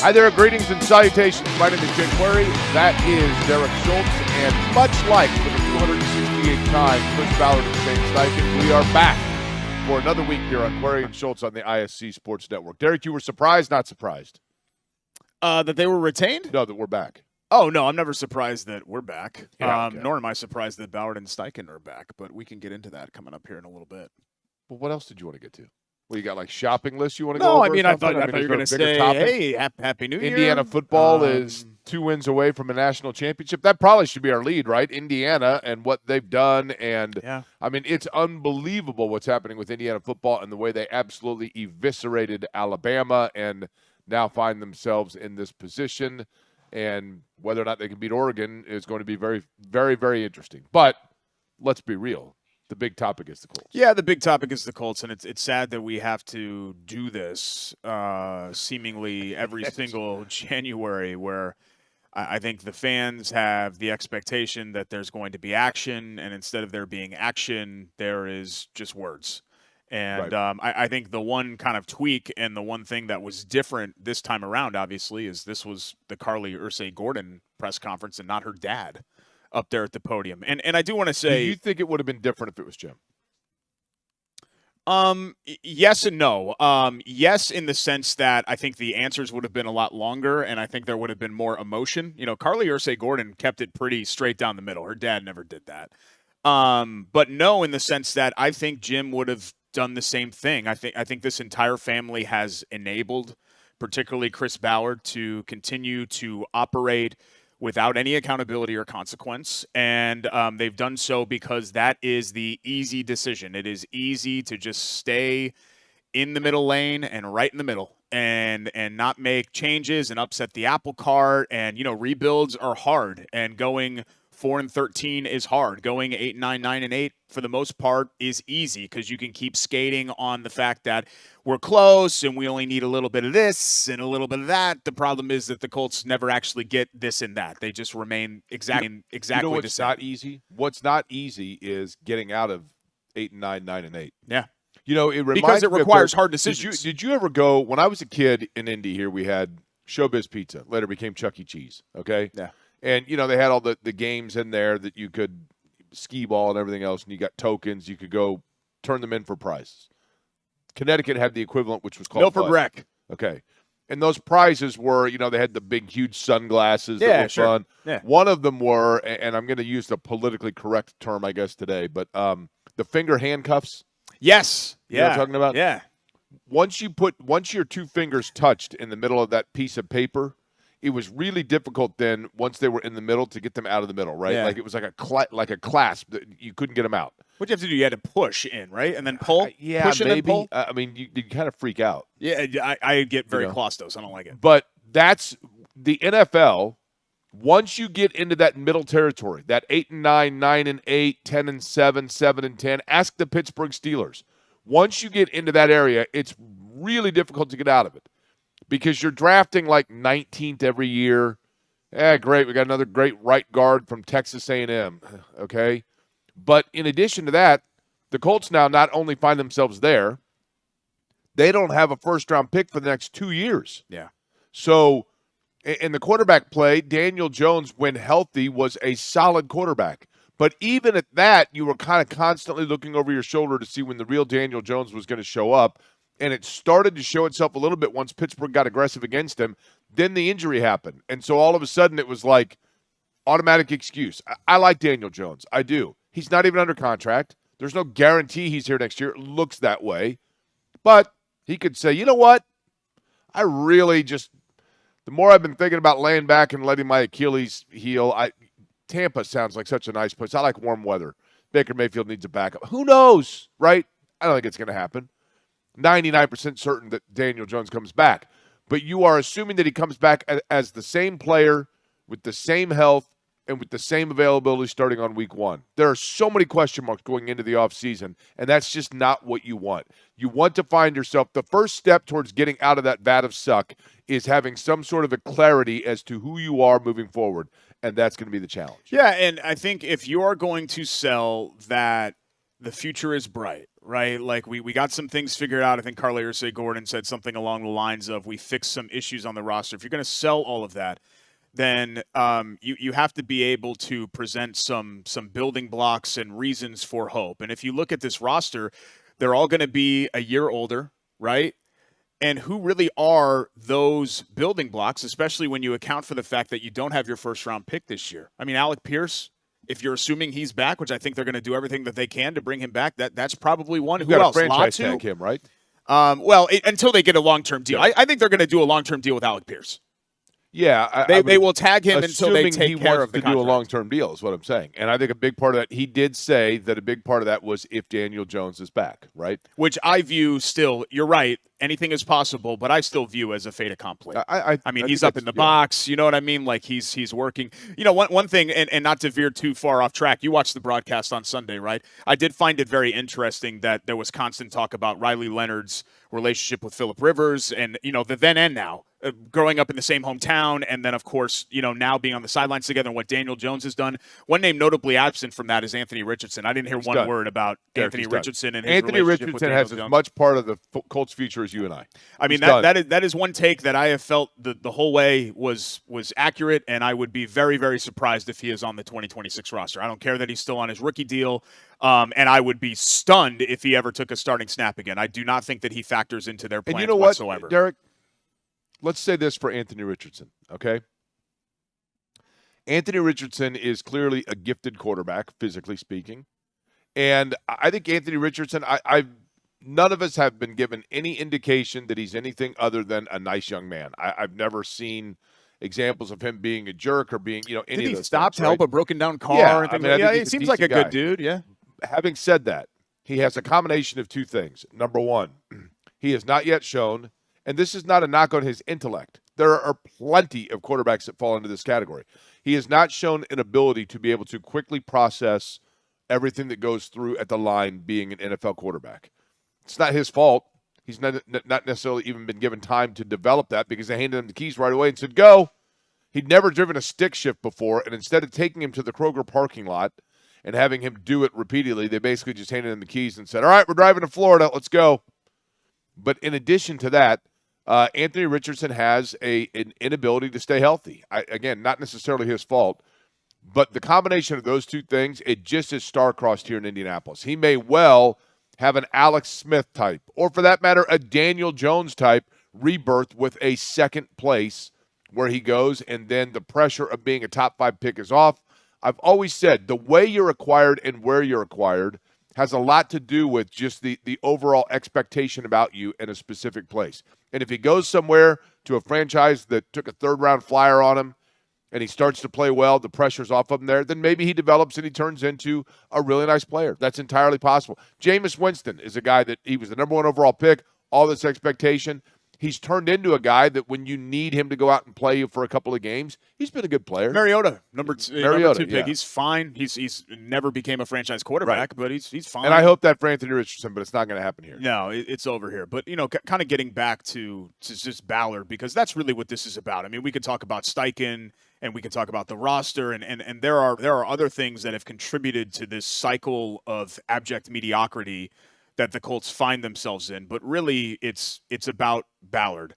Hi there, greetings and salutations. My name is Jim Query. That is Derek Schultz. And much like for the 268th time, Chris Ballard and Shane Steichen, we are back for another week here on Query and Schultz on the ISC Sports Network. Derek, you were surprised, not surprised? That they were retained? No, that we're back. Oh, no, I'm never surprised that we're back. Yeah, okay. Nor am I surprised that Ballard and Steichen are back, but we can get into that coming up here in a little bit. Well, what else did you want to get to? Well, you got like shopping lists you want to go No, over? I mean, I thought you were is there going a to bigger say, topic? hey, Happy New Year. Indiana football is 2 wins away from a national championship. That probably should be our lead, right? Indiana and what they've done. And, yeah. I mean, it's unbelievable what's happening with Indiana football and the way they absolutely eviscerated Alabama and now find themselves in this position. And whether or not they can beat Oregon is going to be very, very, very interesting. But let's be real. The big topic is the Colts. Yeah, the big topic is the Colts, and it's sad that we have to do this seemingly every single January, where I think the fans have the expectation that there's going to be action, and instead of there being action, there is just words. And right. I think the one kind of tweak and the one thing that was different this time around, obviously, is this was the Carlie Irsay-Gordon press conference and not her dad up there at the podium. And I do want to say, do you think it would have been different if it was Jim? Yes and no. Yes, in the sense that I think the answers would have been a lot longer, and I think there would have been more emotion. You know, Carlie Irsay-Gordon kept it pretty straight down the middle. Her dad never did that. But no, in the sense that I think Jim would have done the same thing. I think this entire family has enabled, particularly Chris Ballard, to continue to operate without any accountability or consequence. And they've done so because that is the easy decision. It is easy to just stay in the middle lane and right in the middle and not make changes and upset the apple cart. And, you know, rebuilds are hard, and going 4-13 is hard. Going 8-9, 9-8 for the most part is easy because you can keep skating on the fact that we're close and we only need a little bit of this and a little bit of that. The problem is that the Colts never actually get this and that. They just remain exactly you know the what's same. not easy? What's not easy is getting out of 8-9, 9-8. Yeah. You know, it reminds because it me of requires hard decisions. Did you ever go, when I was a kid in Indy here, we had Showbiz Pizza. Later became Chuck E. Cheese, okay? Yeah. And, you know, they had all the games in there that you could skee ball and everything else, and you got tokens. You could go turn them in for prizes. Connecticut had the equivalent, which was called Milford Rec. Okay. And those prizes were, you know, they had the big, huge sunglasses that were fun. Yeah. One of them were, and I'm going to use the politically correct term, I guess, today, but the finger handcuffs. Yes. You know what I'm talking about? Yeah. Once your two fingers touched in the middle of that piece of paper, it was really difficult then, once they were in the middle, to get them out of the middle, right? Yeah. Like it was like a clasp that you couldn't get them out. What you have to do, you had to push in, right? And then pull? Yeah, push maybe. And then pull? I mean, you kind of freak out. Yeah, I get very claustos. I don't like it. But that's the NFL. Once you get into that middle territory, that 8-9, 9-8, 10-7, 7-10, ask the Pittsburgh Steelers. Once you get into that area, it's really difficult to get out of it. Because you're drafting like 19th every year. Great. We got another great right guard from Texas A&M. Okay. But in addition to that, the Colts now not only find themselves there, they don't have a first-round pick for the next 2 years. Yeah. So in the quarterback play, Daniel Jones, when healthy, was a solid quarterback. But even at that, you were kind of constantly looking over your shoulder to see when the real Daniel Jones was going to show up. And it started to show itself a little bit once Pittsburgh got aggressive against him. Then the injury happened. And so all of a sudden it was like automatic excuse. I like Daniel Jones. I do. He's not even under contract. There's no guarantee he's here next year. It looks that way. But he could say, you know what? I really just – the more I've been thinking about laying back and letting my Achilles heal, Tampa sounds like such a nice place. I like warm weather. Baker Mayfield needs a backup. Who knows, right? I don't think it's going to happen. 99% certain that Daniel Jones comes back. But you are assuming that he comes back as the same player with the same health and with the same availability starting on week 1. There are so many question marks going into the offseason, and that's just not what you want. You want to find yourself – the first step towards getting out of that vat of suck is having some sort of a clarity as to who you are moving forward, and that's going to be the challenge. Yeah, and I think if you are going to sell that the future is bright, right? Like we got some things figured out. I think Carlie Irsay-Gordon said something along the lines of, we fixed some issues on the roster. If you're going to sell all of that, then you have to be able to present some building blocks and reasons for hope. And if you look at this roster, they're all going to be a year older, right? And who really are those building blocks, especially when you account for the fact that you don't have your first-round pick this year? I mean, Alec Pierce, if you're assuming he's back, which I think they're going to do everything that they can to bring him back, that's probably one. You've Who got else? a franchise Latu? tag him, right? Until they get a long-term deal. Yeah. I think they're going to do a long-term deal with Alec Pierce. Yeah, They will tag him until they take care of the he wants to contract. do a long-term deal is what I'm saying. And I think a big part of that, he did say that a big part of that was if Daniel Jones is back, right? Which I view still, you're right, anything is possible, but I still view as a fait accompli. I mean, he's up in the box, you know what I mean? Like he's working. You know, one thing, and not to veer too far off track, you watched the broadcast on Sunday, right? I did find it very interesting that there was constant talk about Riley Leonard's relationship with Phillip Rivers and, you know, the then and now. Growing up in the same hometown, and then, of course, you know, now being on the sidelines together and what Daniel Jones has done. One name notably absent from that is Anthony Richardson. I didn't hear one word about Anthony Richardson and his Anthony relationship with Richardson Daniel has Jones. as much part of the Colts future as you and I. I mean, that is one take that I have felt the whole way was accurate, and I would be very, very surprised if he is on the 2026 roster. I don't care that he's still on his rookie deal, and I would be stunned if he ever took a starting snap again. I do not think that he factors into their plans whatsoever. Derek? Let's say this for Anthony Richardson, okay? Anthony Richardson is clearly a gifted quarterback, physically speaking. And I think Anthony Richardson, none of us have been given any indication that he's anything other than a nice young man. I've never seen examples of him being a jerk or being, you know, any of those Did he stop things, to right? help a broken down car? Yeah, or anything? I mean, Yeah, I think he he's a seems like a decent good dude, yeah. Having said that, he has a combination of two things. Number one, he has not yet shown, and this is not a knock on his intellect. There are plenty of quarterbacks that fall into this category. He has not shown an ability to be able to quickly process everything that goes through at the line being an NFL quarterback. It's not his fault. He's not necessarily even been given time to develop that because they handed him the keys right away and said, go. He'd never driven a stick shift before, and instead of taking him to the Kroger parking lot and having him do it repeatedly, they basically just handed him the keys and said, all right, we're driving to Florida. Let's go. But in addition to that, Anthony Richardson has an inability to stay healthy. Again, not necessarily his fault, but the combination of those two things, it just is star-crossed here in Indianapolis. He may well have an Alex Smith type, or for that matter, a Daniel Jones type rebirth with a second place where he goes, and then the pressure of being a top 5 pick is off. I've always said the way you're acquired and where you're acquired has a lot to do with just the overall expectation about you in a specific place. And if he goes somewhere to a franchise that took a third-round flyer on him and he starts to play well, the pressure's off of him there, then maybe he develops and he turns into a really nice player. That's entirely possible. Jameis Winston is a guy that he was the number 1 overall pick, all this expectation. He's turned into a guy that when you need him to go out and play you for a couple of games, he's been a good player. Mariota, number two pick. Yeah. He's fine. He's never became a franchise quarterback, but he's fine. And I hope that for Anthony Richardson, but it's not going to happen here. No, it's over here. But, you know, kind of getting back to just Ballard, because that's really what this is about. I mean, we could talk about Steichen and we could talk about the roster, and there are other things that have contributed to this cycle of abject mediocrity that the Colts find themselves in. But really, it's about Ballard.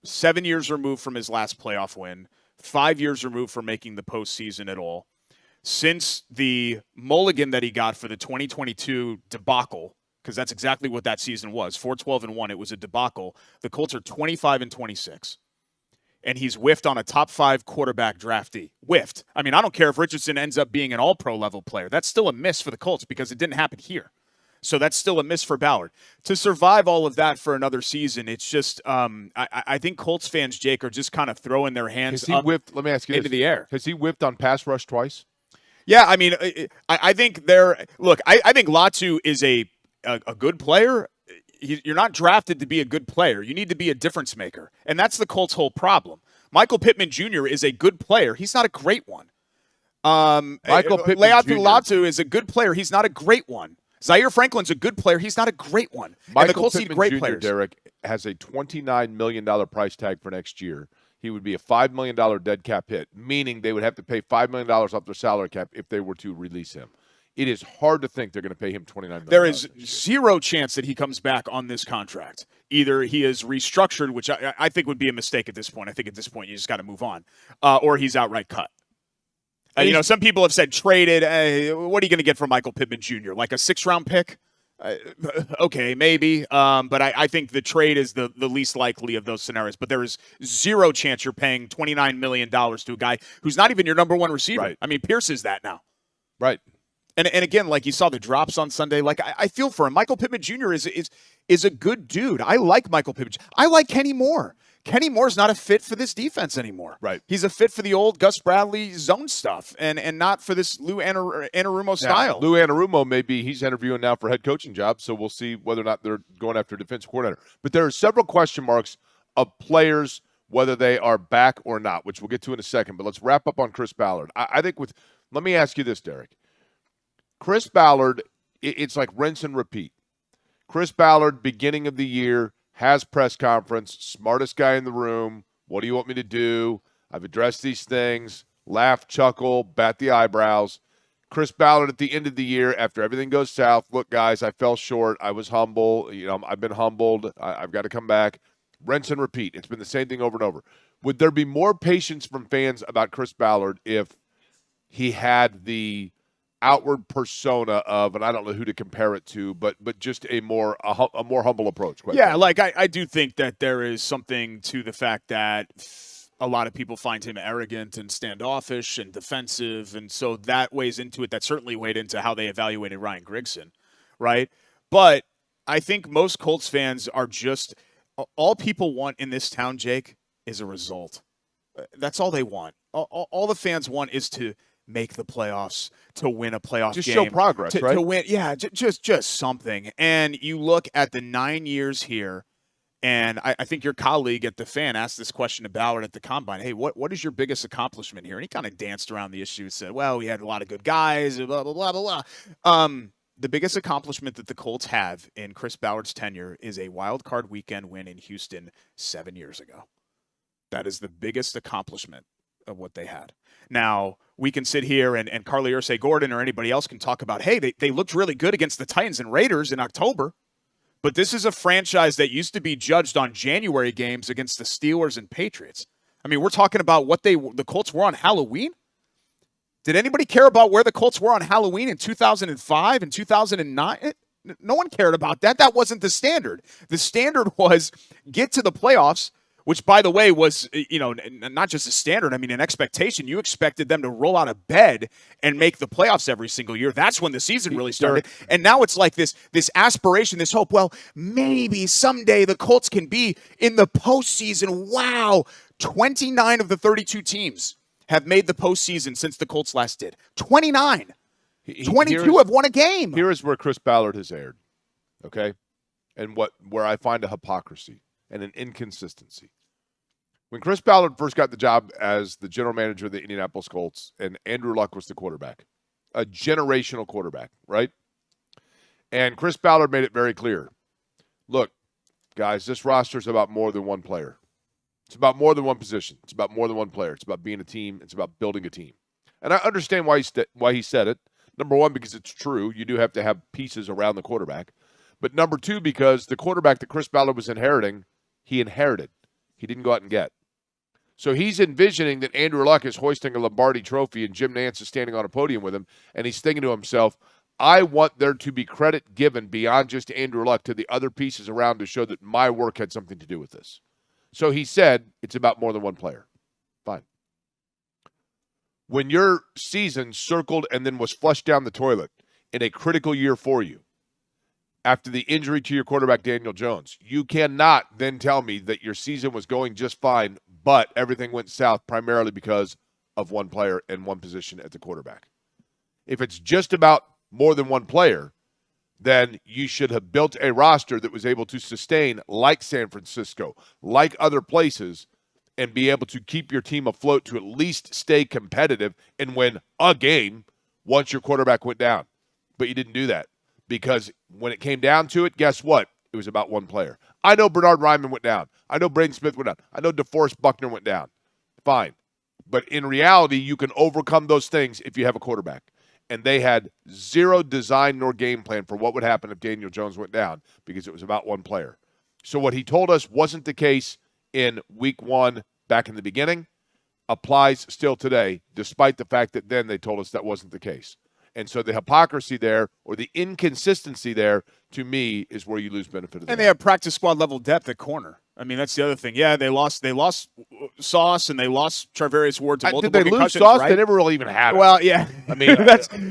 7 years removed from his last playoff win, 5 years removed from making the postseason at all. Since the mulligan that he got for the 2022 debacle, because that's exactly what that season was, 4-12-1, it was a debacle. The Colts are 25-26. And he's whiffed on a top 5 quarterback draftee. Whiffed. I mean, I don't care if Richardson ends up being an all-pro level player. That's still a miss for the Colts because it didn't happen here. So that's still a miss for Ballard. To survive all of that for another season, it's just I think Colts fans, Jake, are just kind of throwing their hands up let me ask you into the air. Has he whiffed on pass rush twice? Yeah, I mean, I think I think Latu is a good player. You're not drafted to be a good player. You need to be a difference maker. And that's the Colts' whole problem. Michael Pittman Jr. is a good player. He's not a great one. Michael Pittman Latu is a good player. He's not a great one. Zaire Franklin's a good player. He's not a great one. And the Colts need great players. Derek, has a $29 million price tag for next year. He would be a $5 million dead cap hit, meaning they would have to pay $5 million off their salary cap if they were to release him. it is hard to think they're going to pay him $29 million. There is zero chance that he comes back on this contract. Either he is restructured, which I think would be a mistake at this point. I think at this point you just got to move on, or he's outright cut. Some people have said traded. What are you going to get from Michael Pittman Jr.? Like a 6th-round pick? Okay, maybe. But I think the trade is the least likely of those scenarios. But there is zero chance you're paying $29 million to a guy who's not even your number one receiver. Right. I mean, Pierce is that now. Right. And again, like you saw the drops on Sunday, like I feel for him. Michael Pittman Jr. is a good dude. I like Michael Pittman. I like Kenny Moore. Kenny Moore's not a fit for this defense anymore. Right. He's a fit for the old Gus Bradley zone stuff and not for this Lou Anarumo style. Lou Anarumo, he's interviewing now for head coaching jobs, so we'll see whether or not they're going after a defensive coordinator. But there are several question marks of players, whether they are back or not, which we'll get to in a second. But let's wrap up on Chris Ballard. I think let me ask you this, Derek. Chris Ballard, it's like rinse and repeat. Chris Ballard, beginning of the year, has press conference, smartest guy in the room. What do you want me to do? I've addressed these things. Laugh, chuckle, bat the eyebrows. Chris Ballard at the end of the year, after everything goes south, look, guys, I fell short. I was humble. I've been humbled. I've got to come back. Rinse and repeat. It's been the same thing over and over. Would there be more patience from fans about Chris Ballard if he had the outward persona of, and I don't know who to compare it to, but just a more humble approach? Yeah, like I do think that there is something to the fact that a lot of people find him arrogant and standoffish and defensive, and so that weighs into it. That certainly weighed into how they evaluated Ryan Grigson, right? But I think most Colts fans are just – all people want in this town, Jake, is a result. That's all they want. All the fans want is to – make the playoffs, to win a playoff game. Just show progress, right? To win, yeah, just something. And you look at the 9 years here, and I think your colleague at The Fan asked this question to Ballard at the Combine. Hey, what is your biggest accomplishment here? And he kind of danced around the issue and said, well, we had a lot of good guys, blah, blah, blah, blah, blah. The biggest accomplishment that the Colts have in Chris Ballard's tenure is a wild card weekend win in Houston 7 years ago. That is the biggest accomplishment of what they had. Now, we can sit here and Carlie Irsay-Gordon or anybody else can talk about, hey, they looked really good against the Titans and Raiders in October. But this is a franchise that used to be judged on January games against the Steelers and Patriots. I mean, we're talking about what the Colts were on Halloween. Did anybody care about where the Colts were on Halloween in 2005 and 2009? No one cared about that. That wasn't the standard. The standard was get to the playoffs, which, by the way, was, not just a standard, I mean, an expectation. You expected them to roll out of bed and make the playoffs every single year. That's when the season really started. And now it's like this aspiration, this hope. Well, maybe someday the Colts can be in the postseason. Wow. 29 of the 32 teams have made the postseason since the Colts last did. 29. 22 have won a game. Here is where Chris Ballard has erred, okay? And where I find a hypocrisy and an inconsistency. When Chris Ballard first got the job as the general manager of the Indianapolis Colts, and Andrew Luck was the quarterback, a generational quarterback, right? And Chris Ballard made it very clear. Look, guys, this roster is about more than one player. It's about more than one position. It's about more than one player. It's about being a team. It's about building a team. And I understand why he said it. Number one, because it's true. You do have to have pieces around the quarterback. But number two, because the quarterback that Chris Ballard was inheriting, he inherited. He didn't go out and get. So he's envisioning that Andrew Luck is hoisting a Lombardi trophy and Jim Nantz is standing on a podium with him, and he's thinking to himself, I want there to be credit given beyond just Andrew Luck to the other pieces around to show that my work had something to do with this. So he said it's about more than one player. Fine. When your season circled and then was flushed down the toilet in a critical year for you, after the injury to your quarterback, Daniel Jones, you cannot then tell me that your season was going just fine, but everything went south primarily because of one player and one position at the quarterback. If it's just about more than one player, then you should have built a roster that was able to sustain, like San Francisco, like other places, and be able to keep your team afloat to at least stay competitive and win a game once your quarterback went down. But you didn't do that. Because when it came down to it, guess what? It was about one player. I know Bernard Ryman went down. I know Braden Smith went down. I know DeForest Buckner went down. Fine. But in reality, you can overcome those things if you have a quarterback. and they had zero design nor game plan for what would happen if Daniel Jones went down because it was about one player. So what he told us wasn't the case in week 1 back in the beginning applies still today, despite the fact that then they told us that wasn't the case. And so the hypocrisy there, or the inconsistency there, to me, is where you lose benefit of the doubt. And they have practice squad level depth at corner. I mean, that's the other thing. Yeah, they lost Sauce and they lost Charvarius Ward to multiple concussions. Did they lose Sauce? Right? They never really even had him. Well, yeah. I mean,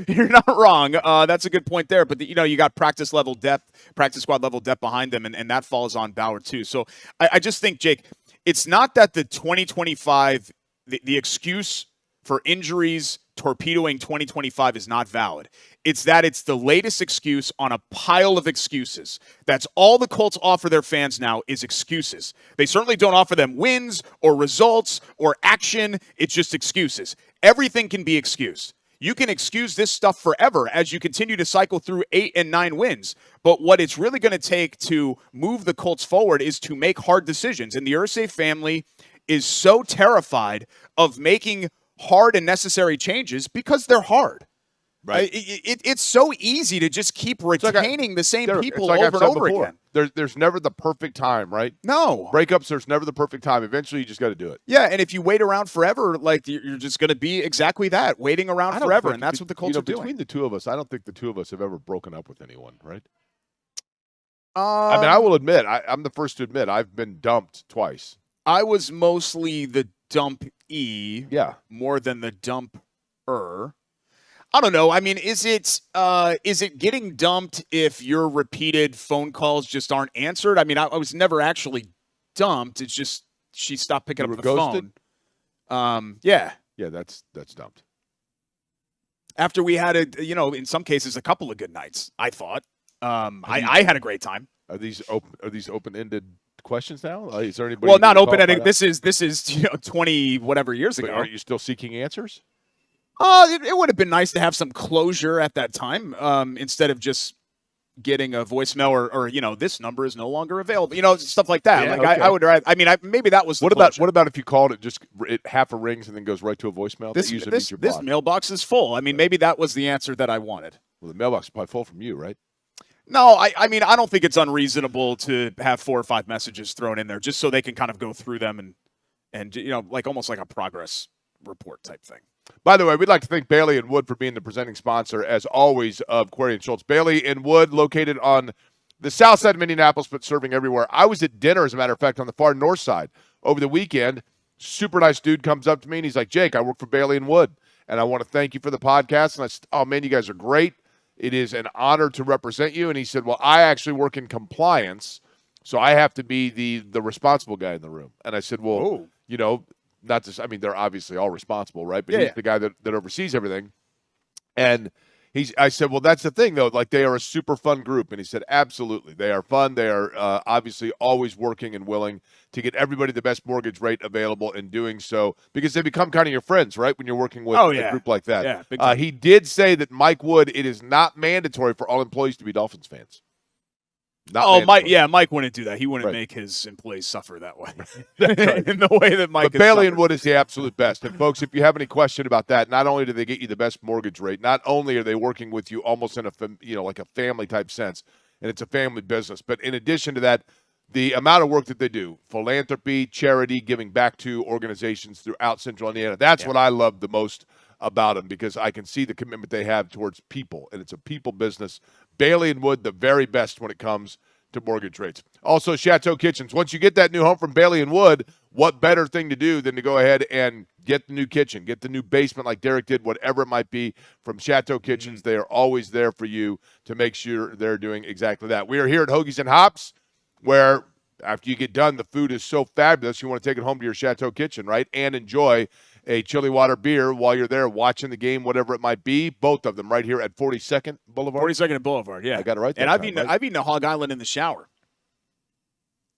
you're not wrong. That's a good point there. But you got practice squad level depth behind them, and that falls on Ballard too. So I just think, Jake, it's not that the 2025 the excuse for injuries torpedoing 2025 is not valid. It's that it's the latest excuse on a pile of excuses. That's all the Colts offer their fans now is excuses. They certainly don't offer them wins or results or action. It's just excuses. Everything can be excused. You can excuse this stuff forever as you continue to cycle through 8 and 9 wins. But what it's really going to take to move the Colts forward is to make hard decisions. And the Irsay family is so terrified of making hard and necessary changes because they're hard. Right? It's so easy to just keep retaining the same people over and over again. There's never the perfect time, right? No. Breakups, there's never the perfect time. Eventually, you just got to do it. Yeah, and if you wait around forever, like you're just going to be exactly that, waiting around forever, and that's what the Colts are doing. Between the two of us, I don't think the two of us have ever broken up with anyone, right? I mean, I will admit, I'm the first to admit, I've been dumped twice. I was mostly the dumpee, more than the dumper. I don't know. I mean, is it getting dumped if your repeated phone calls just aren't answered? I mean, I was never actually dumped. It's just she stopped picking up the ghosted? phone. Yeah, that's dumped. After we had in some cases, a couple of good nights. I thought. I had a great time. Are these open-ended questions now? Is there anybody? Well, not open-ended. This is 20 whatever years ago. Aren't you still seeking answers? It would have been nice to have some closure at that time, instead of just getting a voicemail or this number is no longer available. Stuff like that. Yeah, I would. I mean, maybe that was. What about if you called it half a rings and then goes right to a voicemail? This mailbox is full. I mean, maybe that was the answer that I wanted. Well, the mailbox is probably full from you, right? No, I mean, I don't think it's unreasonable to have 4 or 5 messages thrown in there just so they can kind of go through them and like almost like a progress report type thing. By the way, we'd like to thank Bailey & Wood for being the presenting sponsor, as always, of Query & Schultz. Bailey & Wood, located on the south side of Indianapolis, but serving everywhere. I was at dinner, as a matter of fact, on the far north side over the weekend. Super nice dude comes up to me, and he's like, Jake, I work for Bailey & Wood, and I want to thank you for the podcast. And I said, oh, man, you guys are great. It is an honor to represent you. And he said, well, I actually work in compliance, so I have to be the responsible guy in the room. And I said, well, not just, I mean, they're obviously all responsible, right? But he's the guy that oversees everything. And I said, well, that's the thing, though. Like, they are a super fun group. And he said, absolutely. They are fun. They are obviously always working and willing to get everybody the best mortgage rate available in doing so, because they become kind of your friends, right, when you're working with a group like that. Yeah, he did say that Mike Wood, it is not mandatory for all employees to be Dolphins fans. Mike wouldn't do that. He wouldn't make his employees suffer that way. In the way that Mike. But Bailey & Wood is the absolute best. And folks, if you have any question about that, not only do they get you the best mortgage rate, not only are they working with you almost in like a family type sense, and it's a family business, but in addition to that, the amount of work that they do, philanthropy, charity, giving back to organizations throughout Central Indiana, that's what I love the most about them, because I can see the commitment they have towards people, and it's a people business. Bailey & Wood, the very best when it comes to mortgage rates. Also, Chateau Kitchens. Once you get that new home from Bailey & Wood, what better thing to do than to go ahead and get the new kitchen, get the new basement like Derek did, whatever it might be, from Chateau Kitchens. They are always there for you to make sure they're doing exactly that. We are here at Hoagies and Hops, where after you get done, the food is so fabulous, you want to take it home to your Chateau Kitchen, right, and enjoy a chili water beer while you're there watching the game, whatever it might be. Both of them right here at 42nd Boulevard. 42nd and Boulevard, yeah. I got it right. And I've eaten a Hog Island in the shower.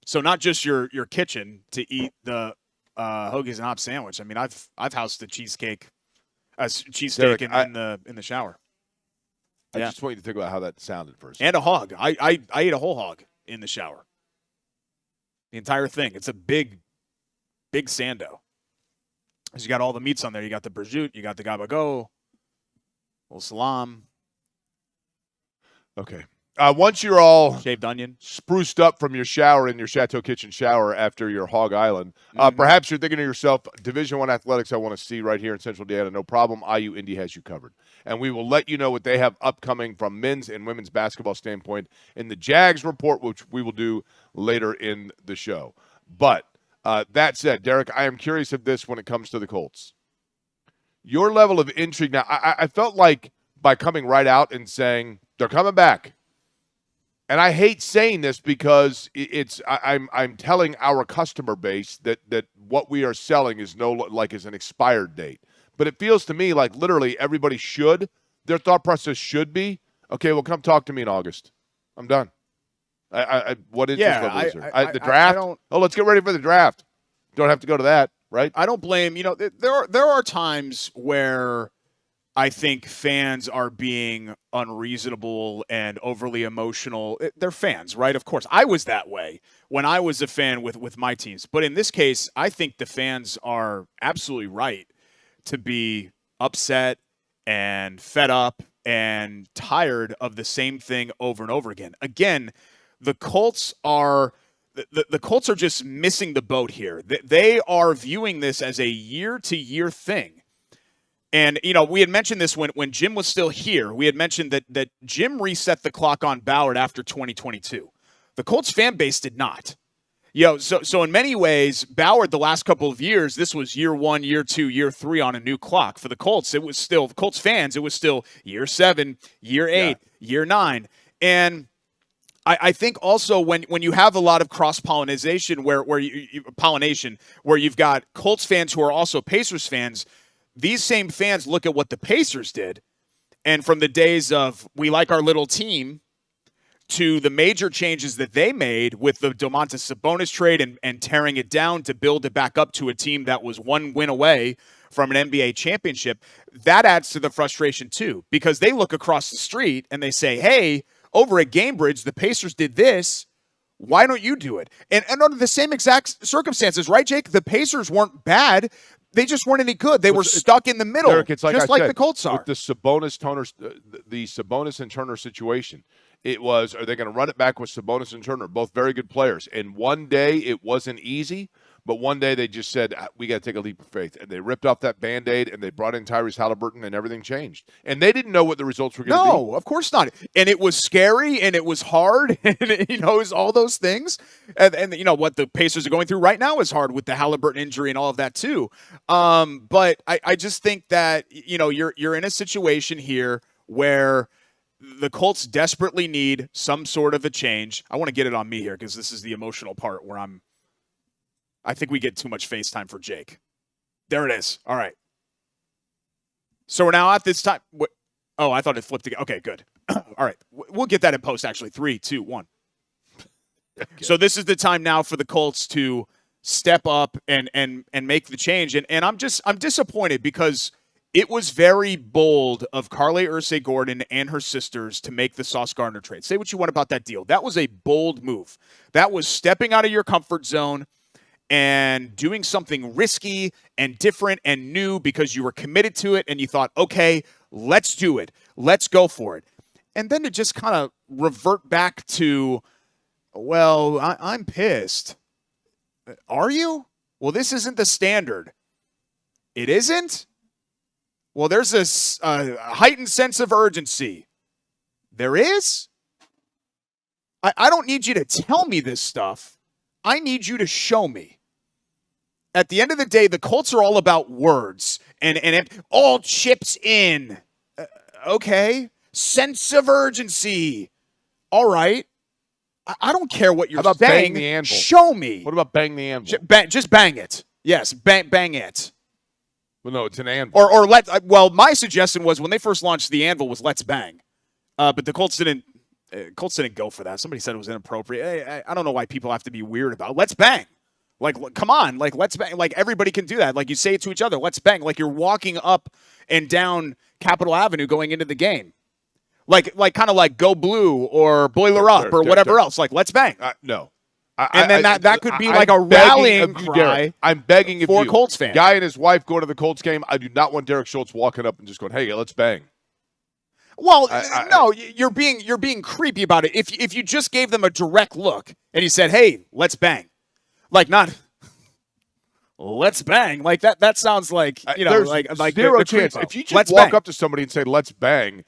So not just your kitchen to eat the Hoagies and Hops sandwich. I mean, I've housed the cheesesteak in the shower. I just want you to think about how that sounded first. And a hog. I ate a whole hog in the shower. The entire thing. It's a big sando. You got all the meats on there. You got the prosciutto, you got the gabagool. Well, salam. Okay. Once you're all Shaved onion. spruced up from your shower in your Chateau Kitchen shower after your Hog Island, perhaps you're thinking to yourself, Division I athletics I want to see right here in Central Indiana. No problem. IU Indy has you covered. And we will let you know what they have upcoming from men's and women's basketball standpoint in the Jags report, which we will do later in the show. But that said, Derek, I am curious of this when it comes to the Colts. Your level of intrigue. Now, I felt like by coming right out and saying they're coming back, and I hate saying this because I'm telling our customer base that what we are selling is is an expired date. But it feels to me like literally everybody should. Their thought process should be, okay, well, come talk to me in August. I'm done. What interest level is there? The draft? Let's get ready for the draft. Don't have to go to that, right? I don't blame. There are times where I think fans are being unreasonable and overly emotional. They're fans, right? Of course. I was that way when I was a fan with my teams. But in this case, I think the fans are absolutely right to be upset and fed up and tired of the same thing over and over again. Again, the Colts are just missing the boat here. They are viewing this as a year-to-year thing. And, we had mentioned this when Jim was still here. We had mentioned that Jim reset the clock on Ballard after 2022. The Colts fan base did not. So in many ways, Ballard, the last couple of years, this was year 1, year 2, year 3 on a new clock. For the Colts, it was still, Colts fans, it was still year 7, year 8, year 9. And I think also when you have a lot of cross-pollination where you've got Colts fans who are also Pacers fans, these same fans look at what the Pacers did, and from the days of we like our little team to the major changes that they made with the Domantas Sabonis trade and tearing it down to build it back up to a team that was one win away from an NBA championship, that adds to the frustration too, because they look across the street and they say, hey, over at Gamebridge, the Pacers did this. Why don't you do it? And under the same exact circumstances, right, Jake? The Pacers weren't bad. They just weren't any good. They were stuck in the middle, Eric, it's like just like the Colts are. With the Sabonis and Turner situation, it was, are they going to run it back with Sabonis and Turner, both very good players? And one day it wasn't easy, but one day they just said, we got to take a leap of faith. And they ripped off that Band-Aid, and they brought in Tyrese Halliburton, and everything changed. And they didn't know what the results were going to be. No, of course not. And it was scary, and it was hard, and it was all those things. And what the Pacers are going through right now is hard with the Halliburton injury and all of that too. But I just think that, you're in a situation here where the Colts desperately need some sort of a change. I want to get it on me here because this is the emotional part where I think we get too much FaceTime for Jake. There it is. All right. So we're now at this time. Oh, I thought it flipped again. Okay, good. All right. We'll get that in post, actually. 3, 2, 1. Okay. So this is the time now for the Colts to step up and make the change. And I'm disappointed because it was very bold of Carlie Irsay-Gordon and her sisters to make the Sauce Gardner trade. Say what you want about that deal. That was a bold move. That was stepping out of your comfort zone and doing something risky and different and new because you were committed to it and you thought, okay, let's do it. Let's go for it. And then to just kind of revert back to, well, I'm pissed. Are you? Well, this isn't the standard. It isn't? Well, there's this heightened sense of urgency. There is? I don't need you to tell me this stuff. I need you to show me. At the end of the day, the Colts are all about words and all chips in. Okay. Sense of urgency. All right. I don't care what you're saying. Bang the anvil? Show me. What about bang the anvil? Just bang it. Yes, bang it. Well, no, it's an anvil. Well, my suggestion was when they first launched the anvil was let's bang. But the Colts didn't go for that. Somebody said it was inappropriate. I don't know why people have to be weird about it. Let's bang. Like, come on. Like, let's bang. Like, everybody can do that. Like, you say it to each other. Let's bang. Like, you're walking up and down Capitol Avenue going into the game. Like kind of like Go Blue or Boiler Up or whatever else. Like, let's bang. No. That could be like a rallying cry. I'm begging of for you. Colts fans. Guy and his wife go to the Colts game. I do not want Derek Schultz walking up and just going, hey, let's bang. Well, no, you're being creepy about it. If you just gave them a direct look and you said, "Hey, let's bang," like not let's bang, like that sounds like there's like zero the chance. creepo. If you just let's walk bang. up to somebody and say "let's bang,"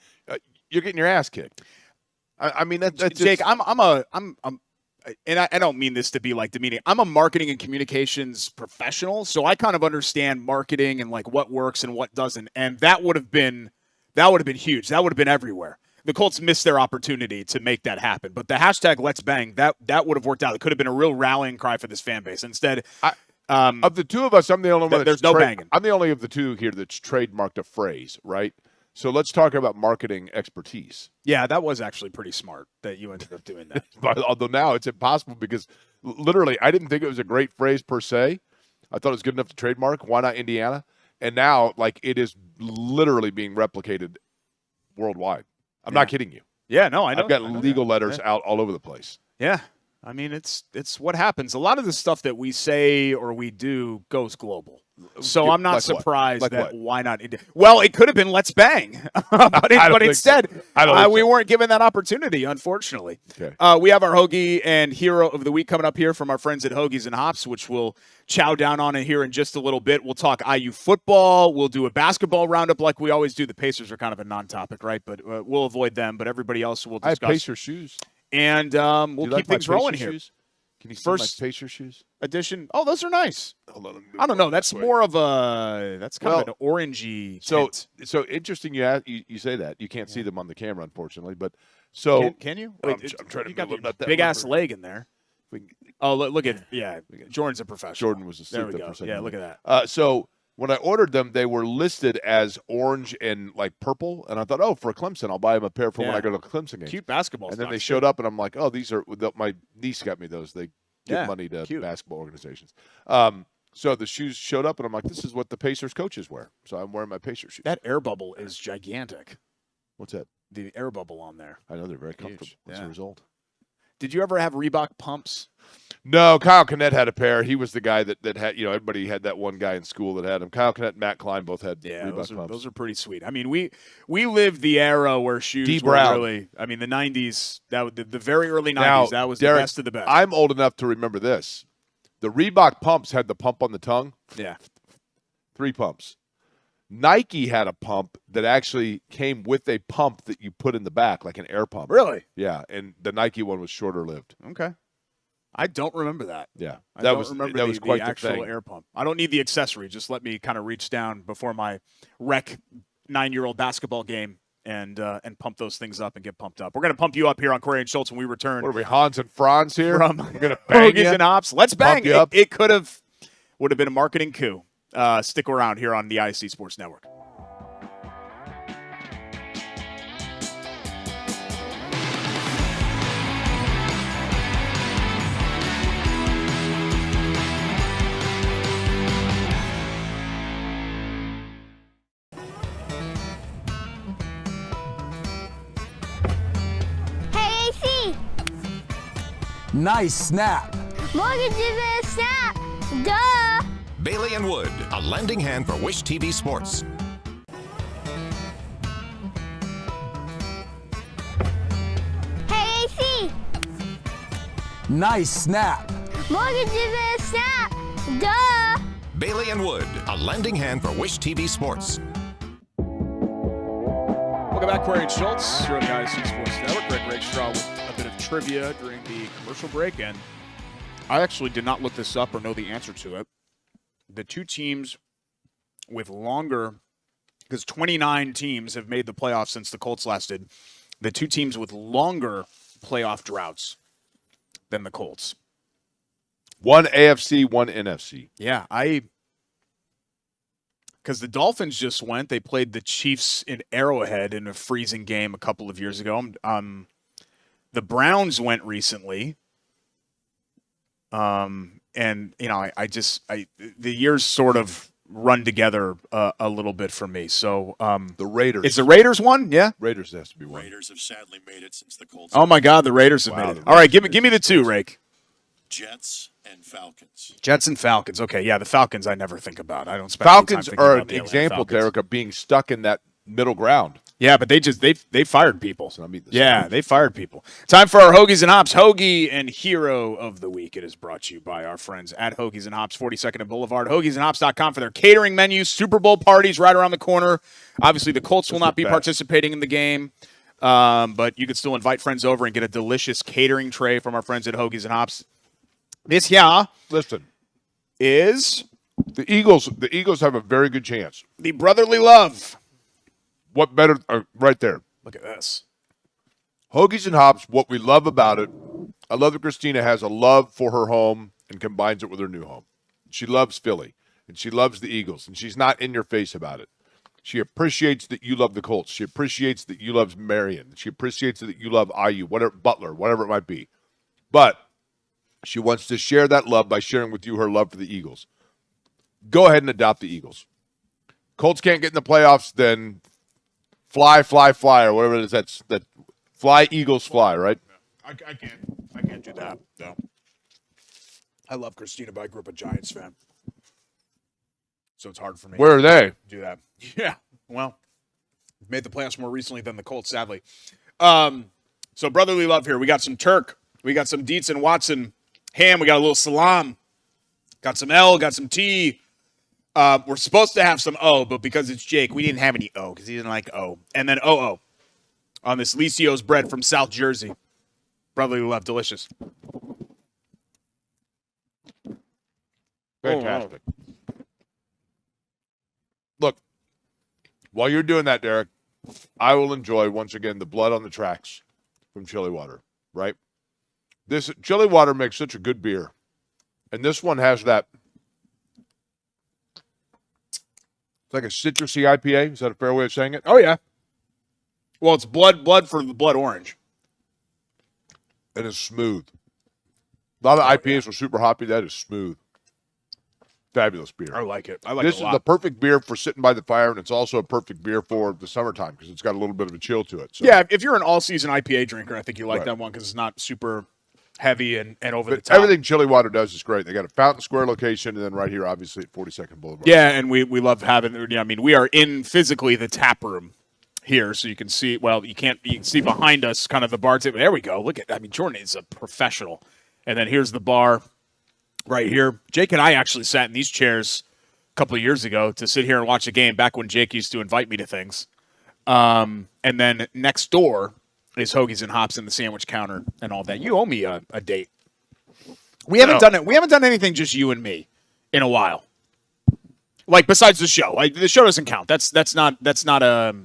you're getting your ass kicked. I mean, that's Jake, and I don't mean this to be like demeaning. I'm a marketing and communications professional, so I kind of understand marketing and like what works and what doesn't. And that would have been huge. That would have been everywhere. The Colts missed their opportunity to make that happen. But the hashtag Let's Bang, that would have worked out. It could have been a real rallying cry for this fan base. Instead, of the two of us, I'm the only one. There's no banging. I'm the only of the two here that's trademarked a phrase, right? So let's talk about marketing expertise. Yeah, that was actually pretty smart that you ended up doing that. Although now it's impossible because literally I didn't think it was a great phrase per se. I thought it was good enough to trademark. Why not Indiana? And now, like, it is literally being replicated worldwide. I'm not kidding you. Yeah, no, I know. I've got legal letters out all over the place. Yeah. I mean, it's what happens. A lot of the stuff that we say or we do goes global. So I'm not like surprised like that what? why not? Well, it could have been Let's Bang, but instead we weren't given that opportunity, unfortunately. Okay. We have our Hoagie and Hero of the Week coming up here from our friends at Hoagies and Hops, which we'll chow down on it here in just a little bit. We'll talk IU football. We'll do a basketball roundup like we always do. The Pacers are kind of a non-topic, right? But we'll avoid them. But everybody else will discuss. I have Pacer shoes. And we'll keep things rolling here. Shoes? Can you see First my Pacer shoes? Edition. Oh, those are nice. Hold on, I don't know. That's more of that's kind of an orangey tint. So interesting. You say that you can't see them on the camera, unfortunately. But so can you? Wait, I'm trying to got build up that big ass leg in there. Oh, look at Jordan's a professional. Jordan was asleep. There we go. Yeah, look at that. So when I ordered them, they were listed as orange and like purple, and I thought, oh, for Clemson, I'll buy them a pair for when I go to a Clemson game. Cute basketball. And then they showed up, and I'm like, oh, these are my niece got me those. They give money to basketball organizations. So the shoes showed up, and I'm like, this is what the Pacers coaches wear. So I'm wearing my Pacers shoes. That air bubble is gigantic. What's that? The air bubble on there. I know they're very comfortable. As a result. Did you ever have Reebok pumps? No, Kyle Kinnett had a pair. He was the guy that had, everybody had that one guy in school that had them. Kyle Kinnett and Matt Klein both had Reebok pumps. Those are pretty sweet. I mean, we lived the era where shoes were really, I mean, the 90s, the very early 90s, that was Derek, the best of the best. I'm old enough to remember this. The Reebok pumps had the pump on the tongue. Yeah. 3 pumps. Nike had a pump that actually came with a pump that you put in the back, like an air pump. Really? Yeah, and the Nike one was shorter lived. Okay. I don't remember that. Yeah, that was quite the actual thing. air pump. I don't need the accessory. Just let me kind of reach down before my wreck 9-year-old basketball game and pump those things up and get pumped up. We're going to pump you up here on Corey and Schultz when we return. What are we, Hans and Franz here? From we're going to bang Hoagies and Hops. Let's bang. It would have been a marketing coup. Stick around here on the ISC Sports Network. Nice snap. Mortgage is a snap. Duh. Bailey and Wood, a lending hand for Wish TV Sports. Hey, AC. Nice snap. Mortgage is a snap. Duh. Bailey and Wood, a lending hand for Wish TV Sports. Welcome back, Corey and Schultz, here on the ISC Sports Network. Greg Rakestraw with a bit of trivia during the commercial break, and I actually did not look this up or know the answer to it. The two teams with longer, because 29 teams have made the playoffs since the Colts last did, the two teams with longer playoff droughts than the Colts. One AFC, one NFC. Yeah, because the Dolphins just went. They played the Chiefs in Arrowhead in a freezing game a couple of years ago. The Browns went recently. And, the years sort of run together a little bit for me. So the Raiders. It's the Raiders one? Yeah? Raiders has to be one. Raiders have sadly made it since the Colts. Oh, my God, the Raiders have made it. All right, give me the two, Rake. Jets and Falcons. Jets and Falcons. Okay, yeah, the Falcons I never think about. I don't spend Falcons any time are about an the example, Falcons. Derek, of being stuck in that middle ground. Yeah, but they fired people. So I'm eating this Yeah, sandwich. they fired people. Time for our Hoagies and Hops Hoagie and Hero of the Week. It is brought to you by our friends at Hoagies and Hops, 42nd and Boulevard. Hoagiesandhops.com for their catering menus. Super Bowl parties right around the corner. Obviously, the Colts will not be participating in the game, but you can still invite friends over and get a delicious catering tray from our friends at Hoagies and Hops. This here Listen, is the Eagles have a very good chance. the brotherly love. What better? Right there. Look at this. Hoagies and Hops, what we love about it, I love that Christina has a love for her home and combines it with her new home. She loves Philly, and she loves the Eagles, and she's not in your face about it. She appreciates that you love the Colts. She appreciates that you love Marion. She appreciates that you love IU, whatever, Butler, whatever it might be. But she wants to share that love by sharing with you her love for the Eagles. Go ahead and adopt the Eagles. Colts can't get in the playoffs, then fly, or whatever it is. That fly, Eagles, fly, right? I can't do that. No. I love Christina, but I grew up a Giants fan, so it's hard for me. Where are they? to do that? Yeah. Well, made the playoffs more recently than the Colts, sadly. So brotherly love here. We got some Turk. We got some Dietz and Watson ham. We got a little salam. Got some L. Got some T. We're supposed to have some O, but because it's Jake, we didn't have any O because he didn't like O. And then OO on this Licio's bread from South Jersey. Brotherly love, delicious. Fantastic. Look, while you're doing that, Derek, I will enjoy, once again, the blood on the tracks from Chili Water, right? This Chili Water makes such a good beer. And this one has that, it's like a citrusy IPA. Is that a fair way of saying it? Oh, yeah. Well, it's blood for the blood orange. And it's smooth. A lot of IPAs are super hoppy. That is smooth. Fabulous beer. I like it. I like This it is a lot. the perfect beer for sitting by the fire, and it's also a perfect beer for the summertime because it's got a little bit of a chill to it. So. Yeah, if you're an all-season IPA drinker, I think you like Right. that one because it's not super heavy and over the But top. everything Chili Water does is great. They got a Fountain Square location, and then right here, obviously, at 42nd Boulevard. Yeah, and we love having. I mean, we are in physically the tap room here, so you can see. Well, you can see behind us, kind of the bar table. There we go. Look at. I mean, Jordan is a professional. And then here's the bar, right here. Jake and I actually sat in these chairs a couple of years ago to sit here and watch a game. Back when Jake used to invite me to things. And then next door is Hoagies and Hops and the sandwich counter and all that. You owe me a date. We haven't done it. We haven't done anything just you and me in a while. Like besides the show. Like the show doesn't count. That's not a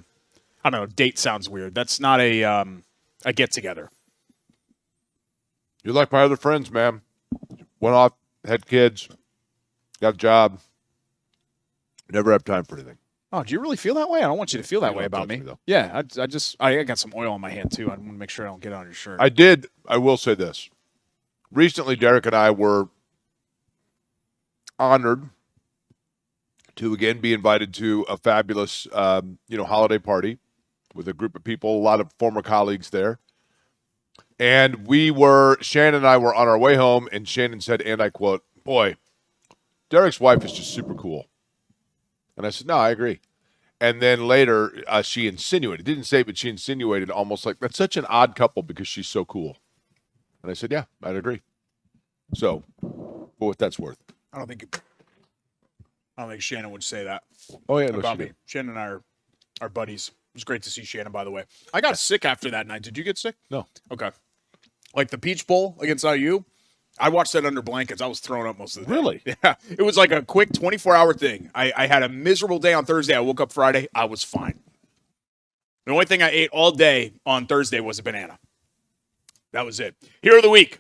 I don't know, date sounds weird. That's not a get together. You're like my other friends, man. Went off, had kids, got a job. Never have time for anything. Oh, do you really feel that way? I don't want you to feel that You way don't about touch me. me, though. Yeah, I got some oil on my hand too. I want to make sure I don't get it on your shirt. I will say this. Recently, Derek and I were honored to again be invited to a fabulous, holiday party with a group of people, a lot of former colleagues there. And Shannon and I were on our way home, and Shannon said, and I quote, "Boy, Derek's wife is just super cool." And I said, "No, I agree." And then later, she insinuated, didn't say, but she insinuated almost like, "That's such an odd couple because she's so cool." And I said, "Yeah, I'd agree." So, for what that's worth. I don't think Shannon would say that Oh, yeah, no, about she me. did. Shannon and I are buddies. It was great to see Shannon, by the way. I got sick after that night. Did you get sick? No. Okay. Like the Peach Bowl against IU, I watched that under blankets. I was throwing up most of the day. Really? Yeah. It was like a quick 24-hour thing. I had a miserable day on Thursday. I woke up Friday. I was fine. The only thing I ate all day on Thursday was a banana. That was it. Hero of the week.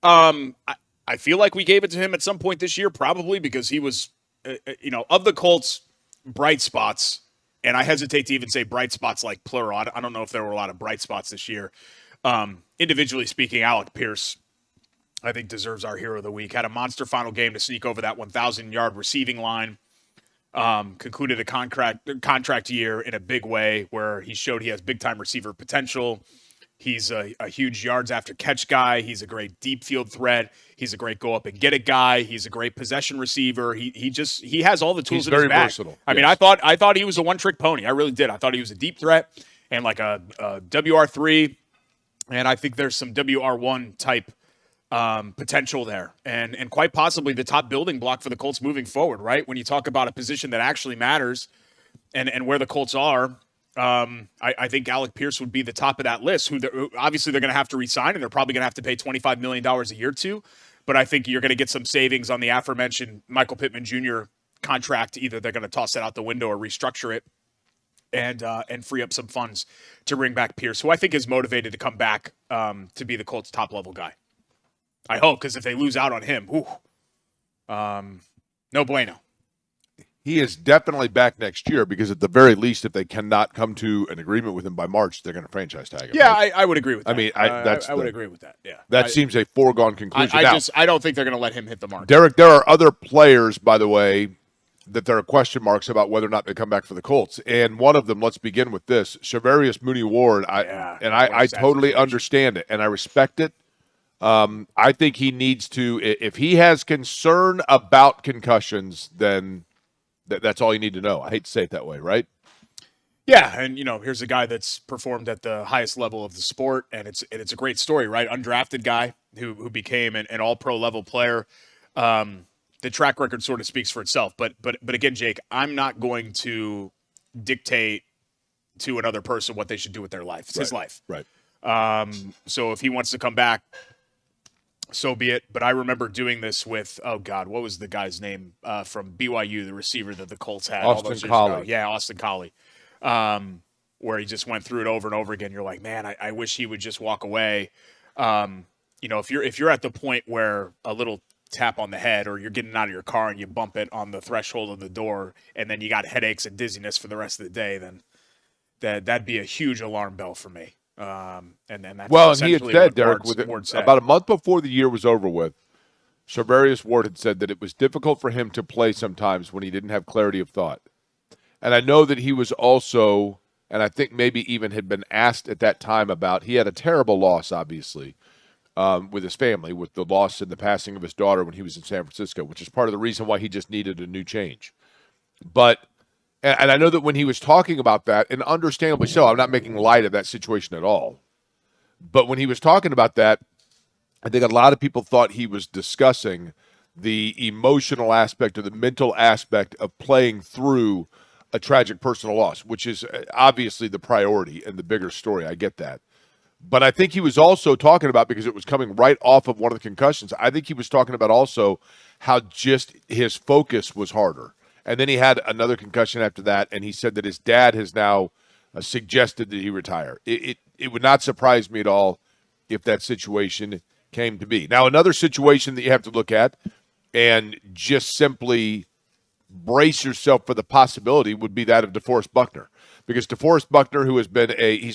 I feel like we gave it to him at some point this year, probably because he was, of the Colts, bright spots, and I hesitate to even say bright spots like plural. I don't know if there were a lot of bright spots this year. Individually speaking, Alec Pierce, I think, deserves our hero of the week. Had a monster final game to sneak over that 1,000-yard receiving line. Concluded a contract year in a big way where he showed he has big-time receiver potential. He's a huge yards after catch guy. He's a great deep field threat. He's a great go up and get it guy. He's a great possession receiver. He has all the tools He's in his very bag. versatile. I mean, I thought he was a one-trick pony. I really did. I thought he was a deep threat and like a WR3, and I think there's some WR1 type potential there, and quite possibly the top building block for the Colts moving forward. Right, when you talk about a position that actually matters, and where the Colts are. I think Alec Pierce would be the top of that list, who obviously they're going to have to re-sign, and they're probably going to have to pay $25 million a year to. But I think you're going to get some savings on the aforementioned Michael Pittman Jr. contract. Either they're going to toss it out the window or restructure it and free up some funds to bring back Pierce, who I think is motivated to come back to be the Colts' top-level guy. I hope, because if they lose out on him, no bueno. He is definitely back next year because at the very least, if they cannot come to an agreement with him by March, they're going to franchise tag him. Yeah, right? I would agree with that. I mean, I would agree with that. Yeah, that seems a foregone conclusion. I don't think they're going to let him hit the mark. Derek, there are other players, by the way, that there are question marks about whether or not they come back for the Colts. And one of them, let's begin with this, Shavarius Mooney-Ward. I totally understand it, and I respect it. I think he needs to, if he has concern about concussions, then that's all you need to know. I hate to say it that way, right? Yeah, and here's a guy that's performed at the highest level of the sport, and it's a great story, right? Undrafted guy who became an all-pro level player. The track record sort of speaks for itself. But again, Jake, I'm not going to dictate to another person what they should do with their life. It's his life. Right. So if he wants to come back, so be it. But I remember doing this with, oh God, what was the guy's name from BYU, the receiver that the Colts had? Austin Collie. Yeah, Austin Collie. Where he just went through it over and over again. You're like, man, I wish he would just walk away. If you're at the point where a little tap on the head or you're getting out of your car and you bump it on the threshold of the door and then you got headaches and dizziness for the rest of the day, then that'd be a huge alarm bell for me. And he had said, Derek, about a month before the year was over with, Shavarius Ward had said that it was difficult for him to play sometimes when he didn't have clarity of thought. And I know that he was also, and I think maybe even had been asked at that time about, he had a terrible loss, obviously, with his family, with the loss and the passing of his daughter when he was in San Francisco, which is part of the reason why he just needed a new change. But and I know that when he was talking about that, and understandably so, I'm not making light of that situation at all. But when he was talking about that, I think a lot of people thought he was discussing the emotional aspect or the mental aspect of playing through a tragic personal loss, which is obviously the priority and the bigger story. I get that. But I think he was also talking about, because it was coming right off of one of the concussions, I think he was talking about also how just his focus was harder. And then he had another concussion after that, and he said that his dad has now suggested that he retire. It would not surprise me at all if that situation came to be. Now, another situation that you have to look at and just simply brace yourself for the possibility would be that of DeForest Buckner. Because DeForest Buckner, who he's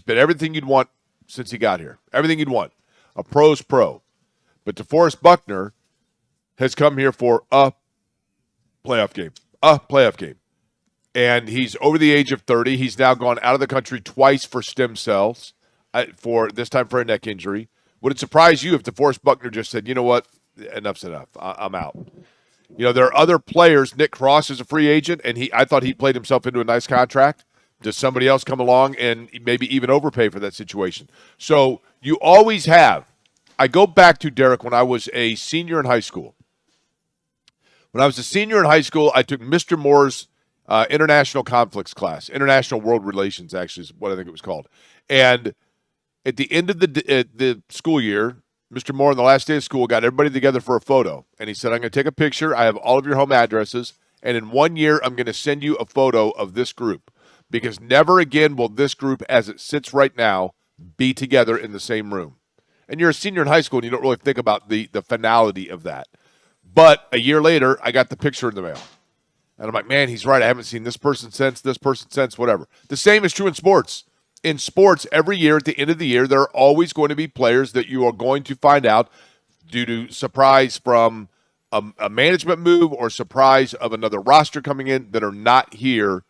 been everything you'd want since he got here. Everything you'd want. A pro's pro. But DeForest Buckner has come here for a playoff game. And he's over the age of 30. He's now gone out of the country twice for stem cells, for this time for a neck injury. Would it surprise you if DeForest Buckner just said, you know what, enough's enough, I'm out? There are other players. Nick Cross is a free agent, and I thought he played himself into a nice contract. Does somebody else come along and maybe even overpay for that situation? So you always have. I go back to, Derek, when I was a senior in high school. When I was a senior in high school, I took Mr. Moore's international conflicts class. International World Relations, actually, is what I think it was called. And at the end of the school year, Mr. Moore, on the last day of school, got everybody together for a photo. And he said, I'm going to take a picture. I have all of your home addresses. And in 1 year, I'm going to send you a photo of this group. Because never again will this group, as it sits right now, be together in the same room. And you're a senior in high school, and you don't really think about the finality of that. But a year later, I got the picture in the mail. And I'm like, man, he's right. I haven't seen this person since, whatever. The same is true in sports. In sports, every year at the end of the year, there are always going to be players that you are going to find out due to surprise from a management move or surprise of another roster coming in that are not here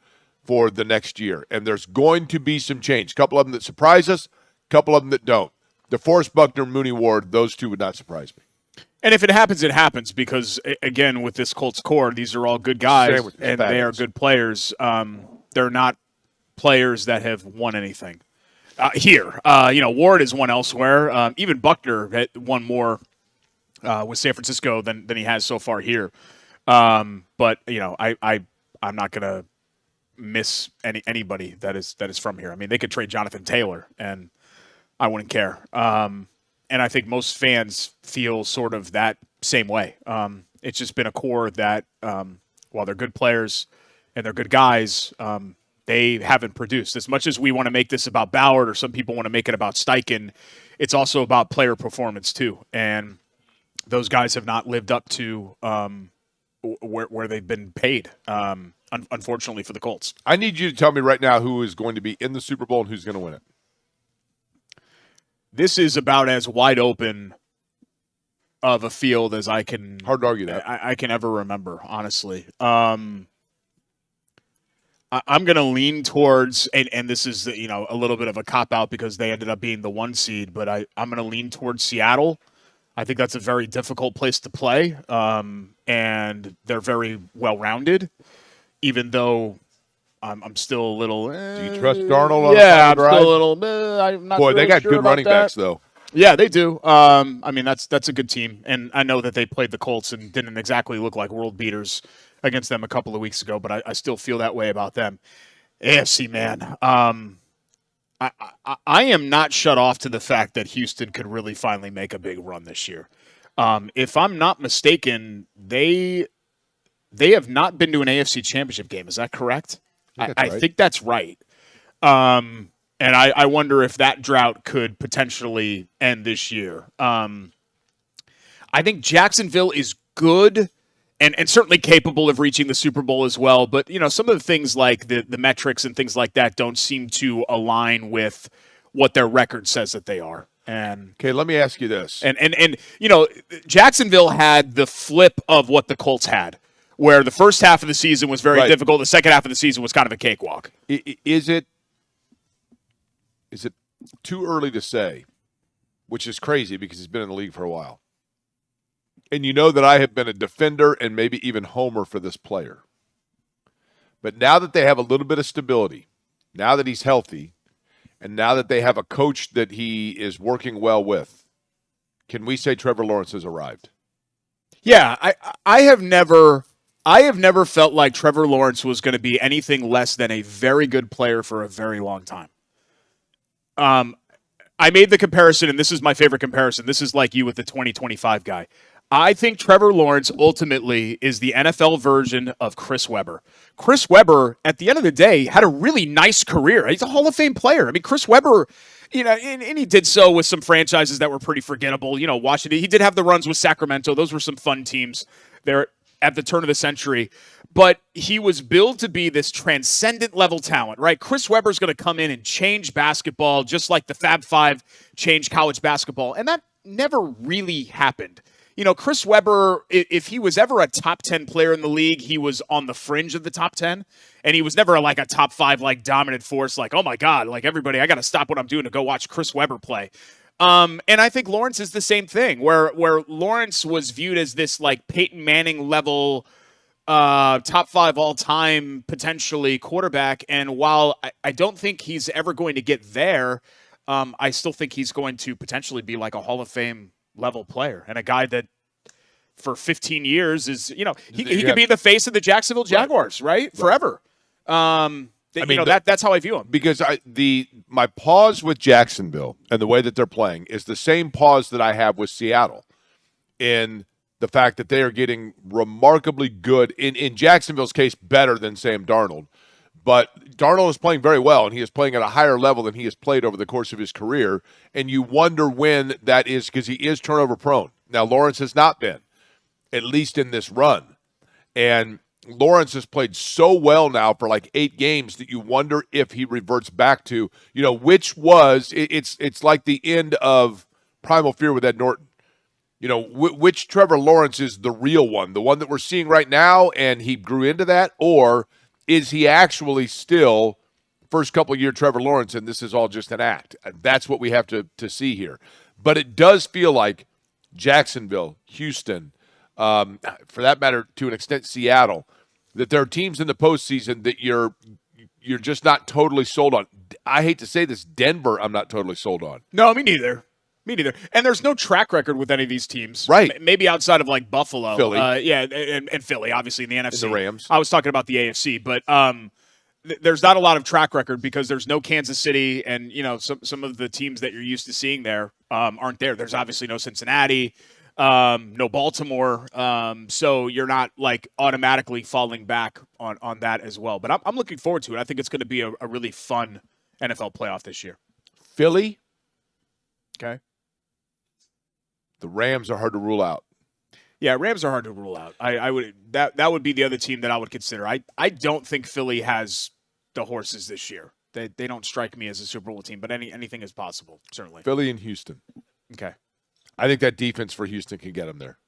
for the next year. And there's going to be some change. A couple of them that surprise us, couple of them that don't. DeForest Buckner, Mooney Ward, those two would not surprise me. And if it happens, it happens because, again, with this Colts core, these are all good guys, and they are good players. They're not players that have won anything here. Ward has won elsewhere. Even Buckner had won more with San Francisco than he has so far here. I'm not going to miss anybody that is from here. I mean, they could trade Jonathan Taylor, and I wouldn't care. And I think most fans feel sort of that same way. It's just been a core that, while they're good players and they're good guys, they haven't produced. As much as we want to make this about Ballard or some people want to make it about Steichen, it's also about player performance too. And those guys have not lived up to where they've been paid, unfortunately for the Colts. I need you to tell me right now who is going to be in the Super Bowl and who's going to win it. This is about as wide open of a field as I can. Hard to argue that. I can ever remember, honestly. I'm going to lean towards, and this is a little bit of a cop out because they ended up being the 1 seed, but I'm going to lean towards Seattle. I think that's a very difficult place to play, and they're very well rounded. Even though I'm still a little. Do you trust Darnold? Yeah, I'm still a little. I'm not. Boy, really they got sure good about running that. backs though. Yeah, they do. That's a good team, and I know that they played the Colts and didn't exactly look like world beaters against them a couple of weeks ago, but I still feel that way about them. AFC, man. I am not shut off to the fact that Houston could really finally make a big run this year. If I'm not mistaken, they have not been to an AFC Championship game. Is that correct? I think that's right. And I wonder if that drought could potentially end this year. I think Jacksonville is good and certainly capable of reaching the Super Bowl as well. But, some of the things like the metrics and things like that don't seem to align with what their record says that they are. And okay, let me ask you this. And Jacksonville had the flip of what the Colts had, where the first half of the season was very difficult. The second half of the season was kind of a cakewalk. Is it too early to say, which is crazy because he's been in the league for a while? And you know that I have been a defender and maybe even homer for this player. But now that they have a little bit of stability, now that he's healthy, and now that they have a coach that he is working well with, can we say Trevor Lawrence has arrived? Yeah, I have never felt like Trevor Lawrence was going to be anything less than a very good player for a very long time. I made the comparison, and this is my favorite comparison. This is like you with the 2025 guy. I think Trevor Lawrence ultimately is the NFL version of Chris Webber. Chris Webber, at the end of the day, had a really nice career. He's a Hall of Fame player. I mean, Chris Webber, and he did so with some franchises that were pretty forgettable. Washington, he did have the runs with Sacramento. Those were some fun teams there at the turn of the century. But he was billed to be this transcendent level talent, right? Chris Webber's going to come in and change basketball just like the Fab Five changed college basketball. And that never really happened. Chris Webber, if he was ever a top 10 player in the league, he was on the fringe of the top 10. And he was never like a top 5, like dominant force, like, oh my God, like everybody, I got to stop what I'm doing to go watch Chris Webber play. And I think Lawrence is the same thing, where Lawrence was viewed as this like Peyton Manning level, top 5 all time, potentially quarterback. And while I don't think he's ever going to get there, I still think he's going to potentially be like a Hall of Fame level player and a guy that for 15 years is, he could be the face of the Jacksonville Jaguars, right? Forever. That's how I view him. Because my pause with Jacksonville and the way that they're playing is the same pause that I have with Seattle in the fact that they are getting remarkably good, in Jacksonville's case, better than Sam Darnold. But Darnold is playing very well, and he is playing at a higher level than he has played over the course of his career. And you wonder when that is, because he is turnover prone. Now, Lawrence has not been, at least in this run. And Lawrence has played so well now for like 8 games that you wonder if he reverts back to, which was, it's like the end of Primal Fear with Ed Norton. Which Trevor Lawrence is the real one, the one that we're seeing right now, and he grew into that, or is he actually still first couple year Trevor Lawrence, and this is all just an act. That's what we have to see here. But it does feel like Jacksonville, Houston, for that matter, to an extent, Seattle, that there are teams in the postseason that you're just not totally sold on. I hate to say this, Denver, I'm not totally sold on. No, me neither. Me neither. And there's no track record with any of these teams. Right. Maybe outside of like Buffalo. Philly. And Philly, obviously, in the NFC. And the Rams. I was talking about the AFC, but there's not a lot of track record because there's no Kansas City, and some of the teams that you're used to seeing there aren't there. There's obviously no Cincinnati, no Baltimore, so you're not like automatically falling back on that as well. But I'm looking forward to it. I think it's going to be a really fun NFL playoff this year. Philly. Okay. The Rams are hard to rule out. Yeah, Rams are hard to rule out. I would that would be the other team that I would consider. I don't think Philly has the horses this year. They don't strike me as a Super Bowl team, but anything is possible, certainly. Philly and Houston. Okay. I think that defense for Houston can get them there.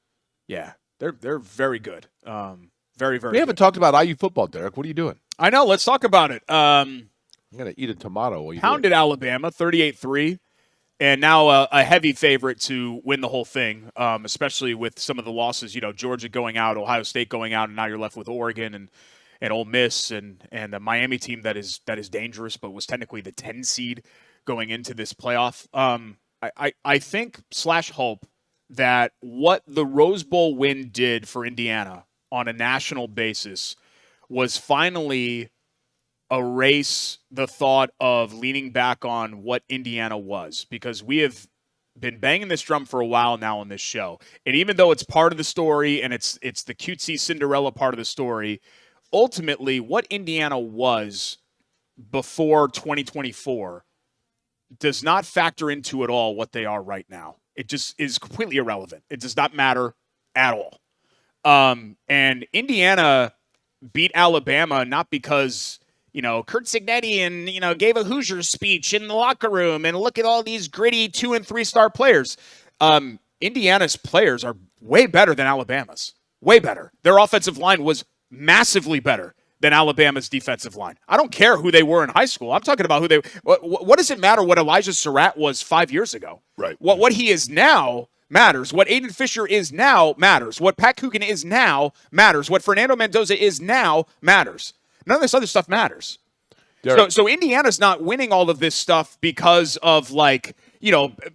Yeah, they're very good. Very, very We haven't talked about IU football, Derek. What are you doing? I know. Let's talk about it. I'm going to eat a tomato while you Pounded Alabama, 38-3. And now a heavy favorite to win the whole thing, especially with some of the losses. Georgia going out, Ohio State going out, and now you're left with Oregon and Ole Miss and a Miami team that is dangerous, but was technically the 10 seed going into this playoff. I think / hope that what the Rose Bowl win did for Indiana on a national basis was finally erase the thought of leaning back on what Indiana was, because we have been banging this drum for a while now on this show. And even though it's part of the story and it's the cutesy Cinderella part of the story, ultimately what Indiana was before 2024 does not factor into at all what they are right now. It just is completely irrelevant. It does not matter at all. And Indiana beat Alabama not because Kurt Signetti and, gave a Hoosier speech in the locker room and look at all these gritty 2- and 3-star players. Indiana's players are way better than Alabama's. Way better. Their offensive line was massively better than Alabama's defensive line. I don't care who they were in high school. I'm talking about what does it matter what Elijah Surratt was 5 years ago? Right. What he is now matters. What Aiden Fisher is now matters. What Pat Coogan is now matters. What Fernando Mendoza is now matters. None of this other stuff matters. So Indiana's not winning all of this stuff because of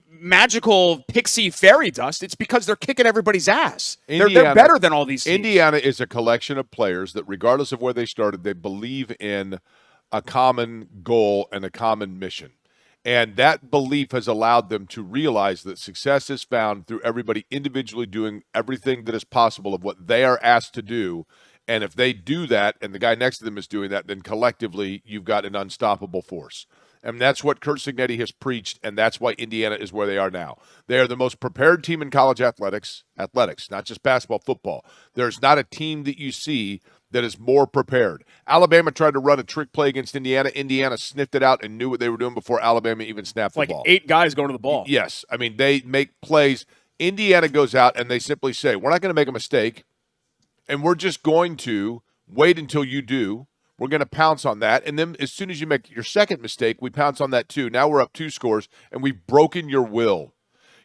magical pixie fairy dust. It's because they're kicking everybody's ass. They're better than all these teams. Indiana is a collection of players that, regardless of where they started, they believe in a common goal and a common mission. And that belief has allowed them to realize that success is found through everybody individually doing everything that is possible of what they are asked to do. And if they do that and the guy next to them is doing that, then collectively you've got an unstoppable force. And that's what Kurt Signetti has preached, and that's why Indiana is where they are now. They are the most prepared team in college athletics, not just basketball, football. There's not a team that you see that is more prepared. Alabama tried to run a trick play against Indiana. Indiana sniffed it out and knew what they were doing before Alabama even snapped the ball. 8 guys going to the ball. Yes. I mean, they make plays. Indiana goes out and they simply say, we're not going to make a mistake. And we're just going to wait until you do. We're going to pounce on that. And then as soon as you make your second mistake, we pounce on that too. Now we're up 2 scores, and we've broken your will.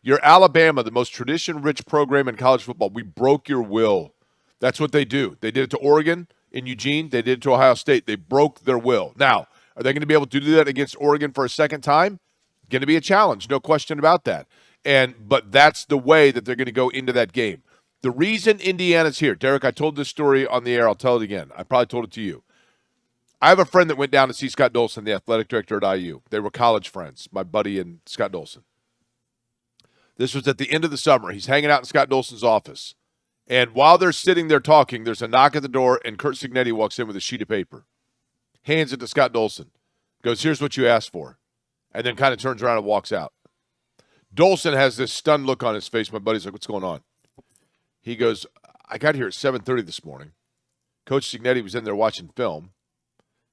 You're Alabama, the most tradition-rich program in college football. We broke your will. That's what they do. They did it to Oregon in Eugene. They did it to Ohio State. They broke their will. Now, are they going to be able to do that against Oregon for a second time? Going to be a challenge, no question about that. But that's the way that they're going to go into that game. The reason Indiana's here, Derek, I told this story on the air. I'll tell it again. I probably told it to you. I have a friend that went down to see Scott Dolson, the athletic director at IU. They were college friends, my buddy and Scott Dolson. This was at the end of the summer. He's hanging out in Scott Dolson's office. And while they're sitting there talking, there's a knock at the door, and Kurt Signetti walks in with a sheet of paper, hands it to Scott Dolson, goes, here's what you asked for, and then kind of turns around and walks out. Dolson has this stunned look on his face. My buddy's like, what's going on? He goes, I got here at 7:30 this morning. Coach Signetti was in there watching film.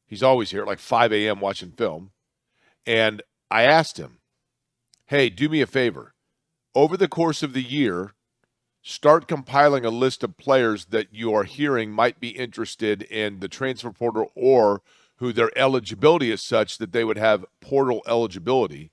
He's always here at like 5 a.m. watching film. And I asked him, hey, do me a favor. Over the course of the year, start compiling a list of players that you are hearing might be interested in the transfer portal or who their eligibility is such that they would have portal eligibility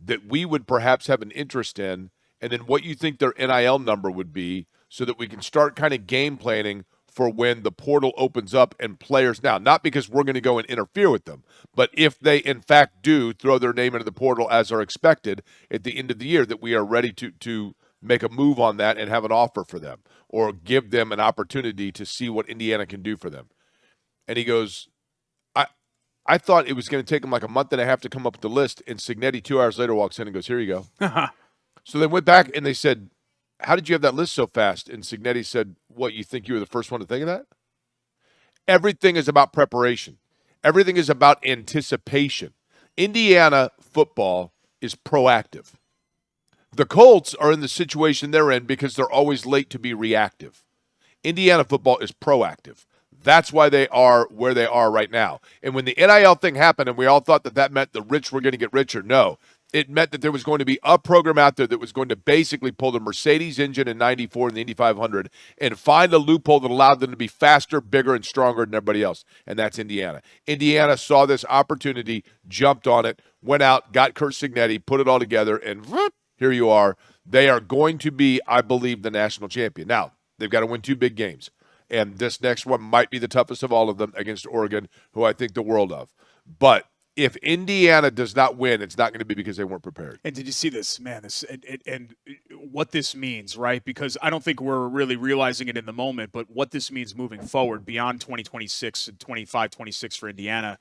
that we would perhaps have an interest in, and then what you think their NIL number would be so that we can start kind of game planning for when the portal opens up and players now, not because we're going to go and interfere with them, but if they in fact do throw their name into the portal as are expected at the end of the year, that we are ready to make a move on that and have an offer for them or give them an opportunity to see what Indiana can do for them. And he goes, I thought it was going to take him like a month and a half to come up with the list, and Cignetti 2 hours later walks in and goes, here you go. So they went back and they said, how did you have that list so fast? And Cignetti said, what, you think you were the first one to think of that? Everything is about preparation. Everything is about anticipation. Indiana football is proactive. The Colts are in the situation they're in because they're always late to be reactive. Indiana football is proactive. That's why they are where they are right now. And when the NIL thing happened and we all thought that meant the rich were going to get richer, no. It meant that there was going to be a program out there that was going to basically pull the Mercedes engine in 94 and the Indy 500 and find a loophole that allowed them to be faster, bigger, and stronger than everybody else, and that's Indiana. Indiana saw this opportunity, jumped on it, went out, got Curt Cignetti, put it all together, and whoop, here you are. They are going to be, I believe, the national champion. Now, they've got to win 2 big games. And this next one might be the toughest of all of them against Oregon, who I think the world of. But if Indiana does not win, it's not going to be because they weren't prepared. And did you see this, man? And what this means, right? Because I don't think we're really realizing it in the moment, but what this means moving forward beyond 2026 and 25, 26 for Indiana.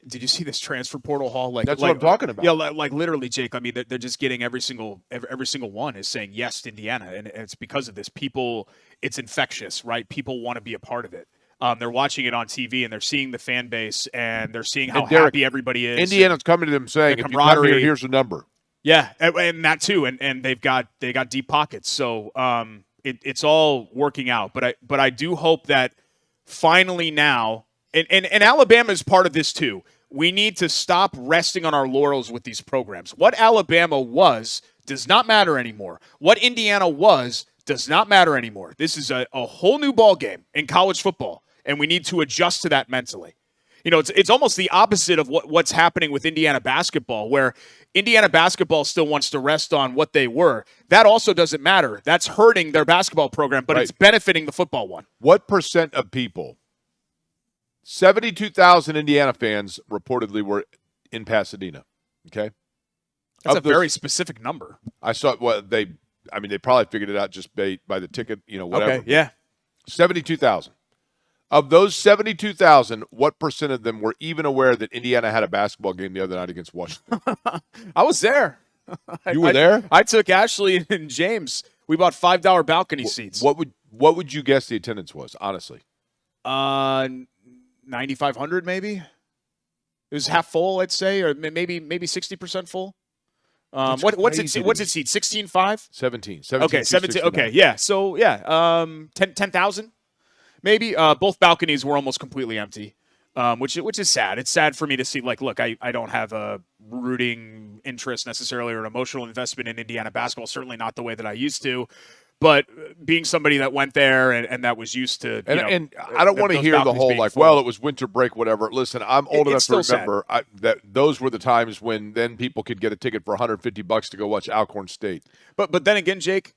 Did you see this transfer portal haul? That's what I'm talking about. Yeah, like literally, Jake. I mean, they're just getting every single one is saying yes to Indiana, and it's because of this. People, it's infectious, right? People want to be a part of it. They're watching it on TV, and they're seeing the fan base, and they're seeing how happy everybody is. Indiana's coming to them saying, "If you come here, here's the number." Yeah, and that too, and they got deep pockets, so it's all working out. But I do hope that finally now. And Alabama is part of this too. We need to stop resting on our laurels with these programs. What Alabama was does not matter anymore. What Indiana was does not matter anymore. This is a whole new ball game in college football, and we need to adjust to that mentally. You know, it's almost the opposite of what's happening with Indiana basketball, where Indiana basketball still wants to rest on what they were. That also doesn't matter. That's hurting their basketball program, but It's benefiting the football one. What percent of people? 72,000 Indiana fans reportedly were in Pasadena. Okay, that's a very specific number. I saw they probably figured it out just by the ticket, whatever. Okay, yeah. 72,000. Of those 72,000, what percent of them were even aware that Indiana had a basketball game the other night against Washington? I was there. You were there? I took Ashley and James. We bought $5 balcony seats. What would you guess the attendance was, honestly? 9,500 maybe. It was half full, I'd say, or maybe 60% full. What's it seat? 16.5? 17. Okay, 17. Okay, yeah. So 10,000 maybe. Both balconies were almost completely empty, which is sad. It's sad for me to see. Like, look, I don't have a rooting interest necessarily or an emotional investment in Indiana basketball. Certainly not the way that I used to. But being somebody that went there and that was used to, and I don't want to hear the whole like, well, it was winter break, whatever. Listen, I'm old enough to remember that those were the times when then people could get a ticket for $150 to go watch Alcorn State. But then again, Jake,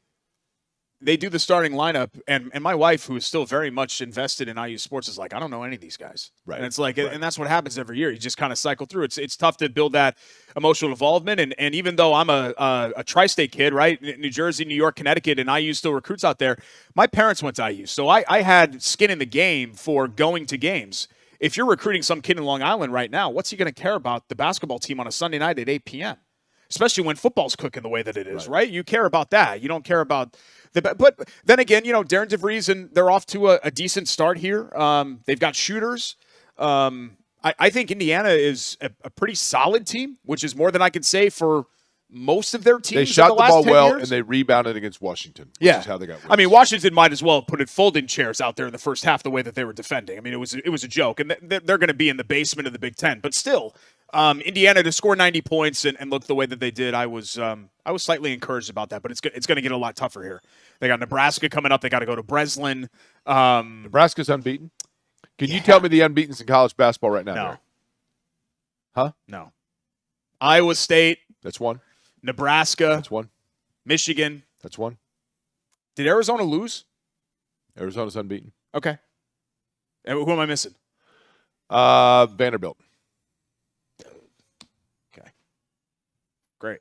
they do the starting lineup, and my wife, who is still very much invested in IU sports, is like, I don't know any of these guys. Right. And it's like, and that's what happens every year. You just kind of cycle through. It's tough to build that emotional involvement. And even though I'm a tri-state kid, right, New Jersey, New York, Connecticut, and IU still recruits out there, my parents went to IU. So I had skin in the game for going to games. If you're recruiting some kid in Long Island right now, what's he going to care about the basketball team on a Sunday night at 8 p.m.? Especially when football's cooking the way that it is, right? You care about that. You don't care about but then again, Darren DeVries, and they're off to a decent start here. They've got shooters. I think Indiana is a pretty solid team, which is more than I could say for most of their teams. They shot the ball well, years. and they rebounded against Washington, which is how they got wins. I mean, Washington might as well put folding chairs out there in the first half the way that they were defending. I mean, it was a joke, and they're going to be in the basement of the Big Ten. But still, Indiana to score 90 points and look the way that they did, I was slightly encouraged about that. But it's going to get a lot tougher here. They got Nebraska coming up. They got to go to Breslin. Nebraska's unbeaten. Can you tell me the unbeatens in college basketball right now? No. Derek? Huh? No. Iowa State, That's one. Nebraska, That's one. Michigan. That's one. Did Arizona lose? Arizona's unbeaten. Okay. And who am I missing? Vanderbilt. Okay. Great.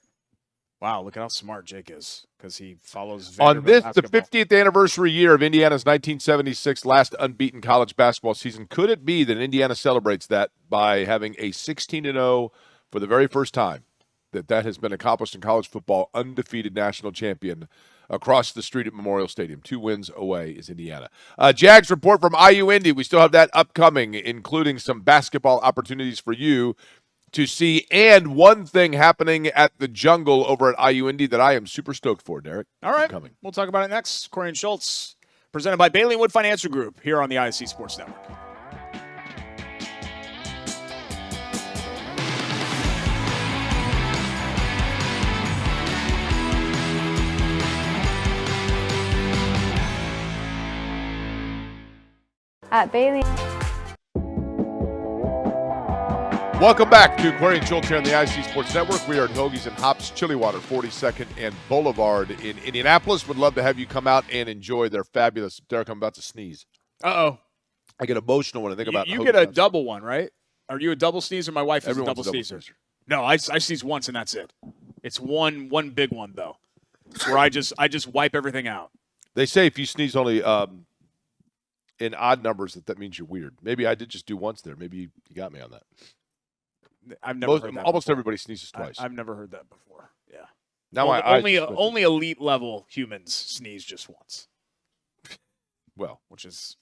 Wow, look at how smart Jake is because he follows On Vanderbilt this, the basketball. 50th anniversary year of Indiana's 1976 last unbeaten college basketball season, could it be that Indiana celebrates that by having a 16-0 for the very first time that has been accomplished in college football, undefeated national champion across the street at Memorial Stadium? 2 wins away is Indiana. Jags report from IU Indy. We still have that upcoming, including some basketball opportunities for you to see, and one thing happening at the Jungle over at IU Indy that I am super stoked for, Derek. All right. Coming. We'll talk about it next. Corey and Schultz, presented by Bailey & Wood Financial Group here on the ISC Sports Network. At Bailey. Welcome back to Query and Schultz here on the ISC Sports Network. We are at Hoagies and Hops Chili Water, 42nd and Boulevard in Indianapolis. Would love to have you come out and enjoy their fabulous. Derek, I'm about to sneeze. Uh-oh. I get emotional when I think about You Hoagies get a Hops. double one, right? Are you a double sneezer? My wife is Everyone's a double sneezer. No, I sneeze once and that's it. It's one big one though, where I just wipe everything out. They say if you sneeze only in odd numbers, that means you're weird. Maybe I did just do once there. Maybe you got me on that. I've never heard that. Almost before. everybody sneezes twice. I've never heard that before. Yeah. Now my eyes just went- only elite level humans sneeze just once, well, which is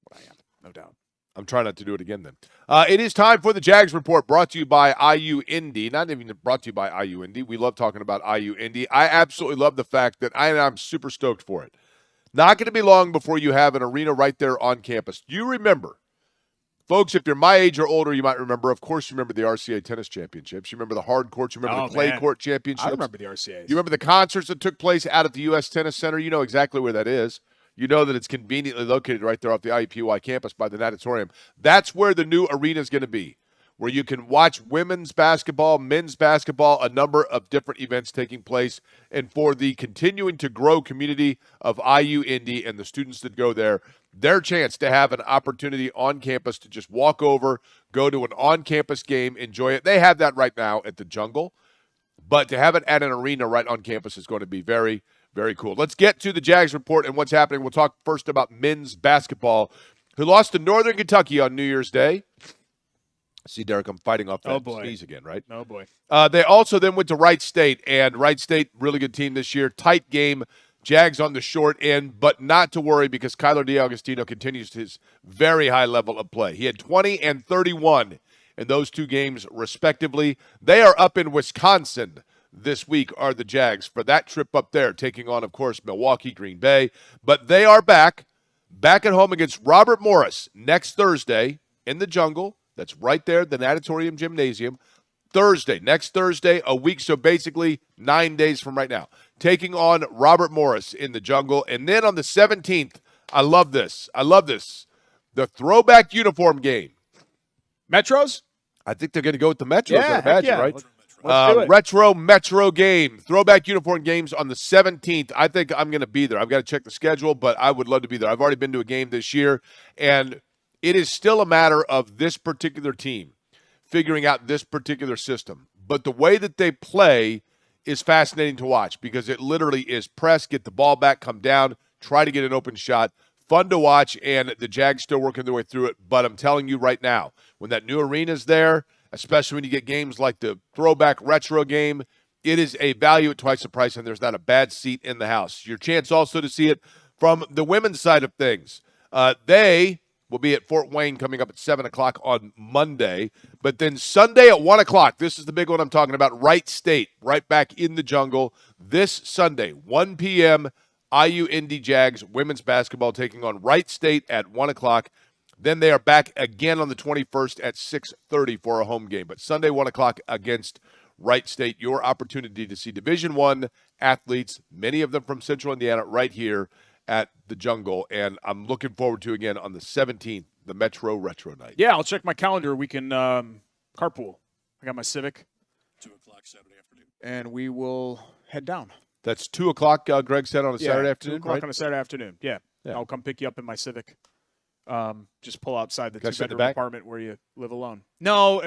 what I am, no doubt. I'm trying not to do it again then. It is time for the Jags Report, brought to you by IU Indy. Not even brought to you by IU Indy. We love talking about IU Indy. I absolutely love the fact that I'm super stoked for it. Not going to be long before you have an arena right there on campus. You remember, folks, if you're my age or older, you might remember, of course, you remember the RCA Tennis Championships. You remember the hard courts. You remember the clay court championships. I remember the RCAs. You remember the concerts that took place out at the U.S. Tennis Center. You know exactly where that is. You know that it's conveniently located right there off the IUPUI campus by the Natatorium. That's where the new arena is going to be, where you can watch women's basketball, men's basketball, a number of different events taking place. And for the continuing to grow community of IU Indy and the students that go there, their chance to have an opportunity on campus to just walk over, go to an on-campus game, enjoy it. They have that right now at the Jungle. But to have it at an arena right on campus is going to be very, very cool. Let's get to the Jags Report and what's happening. We'll talk first about men's basketball, who lost to Northern Kentucky on New Year's Day. See, Derek, I'm fighting off that sneeze again, right? Oh, boy. They also then went to Wright State, and Wright State, really good team this year. Tight game. Jags on the short end, but not to worry because Kyler DeAugustino continues his very high level of play. He had 20 and 31 in those 2 games, respectively. They are up in Wisconsin this week, are the Jags, for that trip up there, taking on, of course, Milwaukee, Green Bay. But they are back at home against Robert Morris next Thursday in the Jungle. That's right there, the Natatorium Gymnasium. Next Thursday, a week, so basically 9 days from right now, taking on Robert Morris in the Jungle. And then on the 17th, I love this, the throwback uniform game. Metros? I think they're going to go with the Metros, I imagine, right? Let's do it. Retro Metro game, throwback uniform games on the 17th. I think I'm going to be there. I've got to check the schedule, but I would love to be there. I've already been to a game this year, and it is still a matter of this particular team figuring out this particular system. But the way that they play is fascinating to watch because it literally is press, get the ball back, come down, try to get an open shot. Fun to watch, and the Jags still working their way through it. But I'm telling you right now, when that new arena is there, especially when you get games like the throwback retro game, it is a value at twice the price, and there's not a bad seat in the house. Your chance also to see it from the women's side of things. They will be at Fort Wayne coming up at 7 o'clock on Monday. But then Sunday at 1 o'clock, this is the big one I'm talking about, Wright State, right back in the Jungle. This Sunday, 1 p.m., IU Indy Jags women's basketball taking on Wright State at 1 o'clock. Then they are back again on the 21st at 6:30 for a home game. But Sunday, 1 o'clock against Wright State, your opportunity to see Division I athletes, many of them from Central Indiana, right here at the Jungle. And I'm looking forward to, again, on the 17th, the Metro Retro Night. Yeah, I'll check my calendar. We can carpool. I got my Civic. 2 o'clock Saturday afternoon. And we will head down. That's 2 o'clock, Greg said, on a Saturday afternoon, 2 o'clock right? on a Saturday afternoon. Yeah. Yeah. I'll come pick you up in my Civic. Just pull outside the Can I sit in the two-bedroom back? apartment where you live alone. No,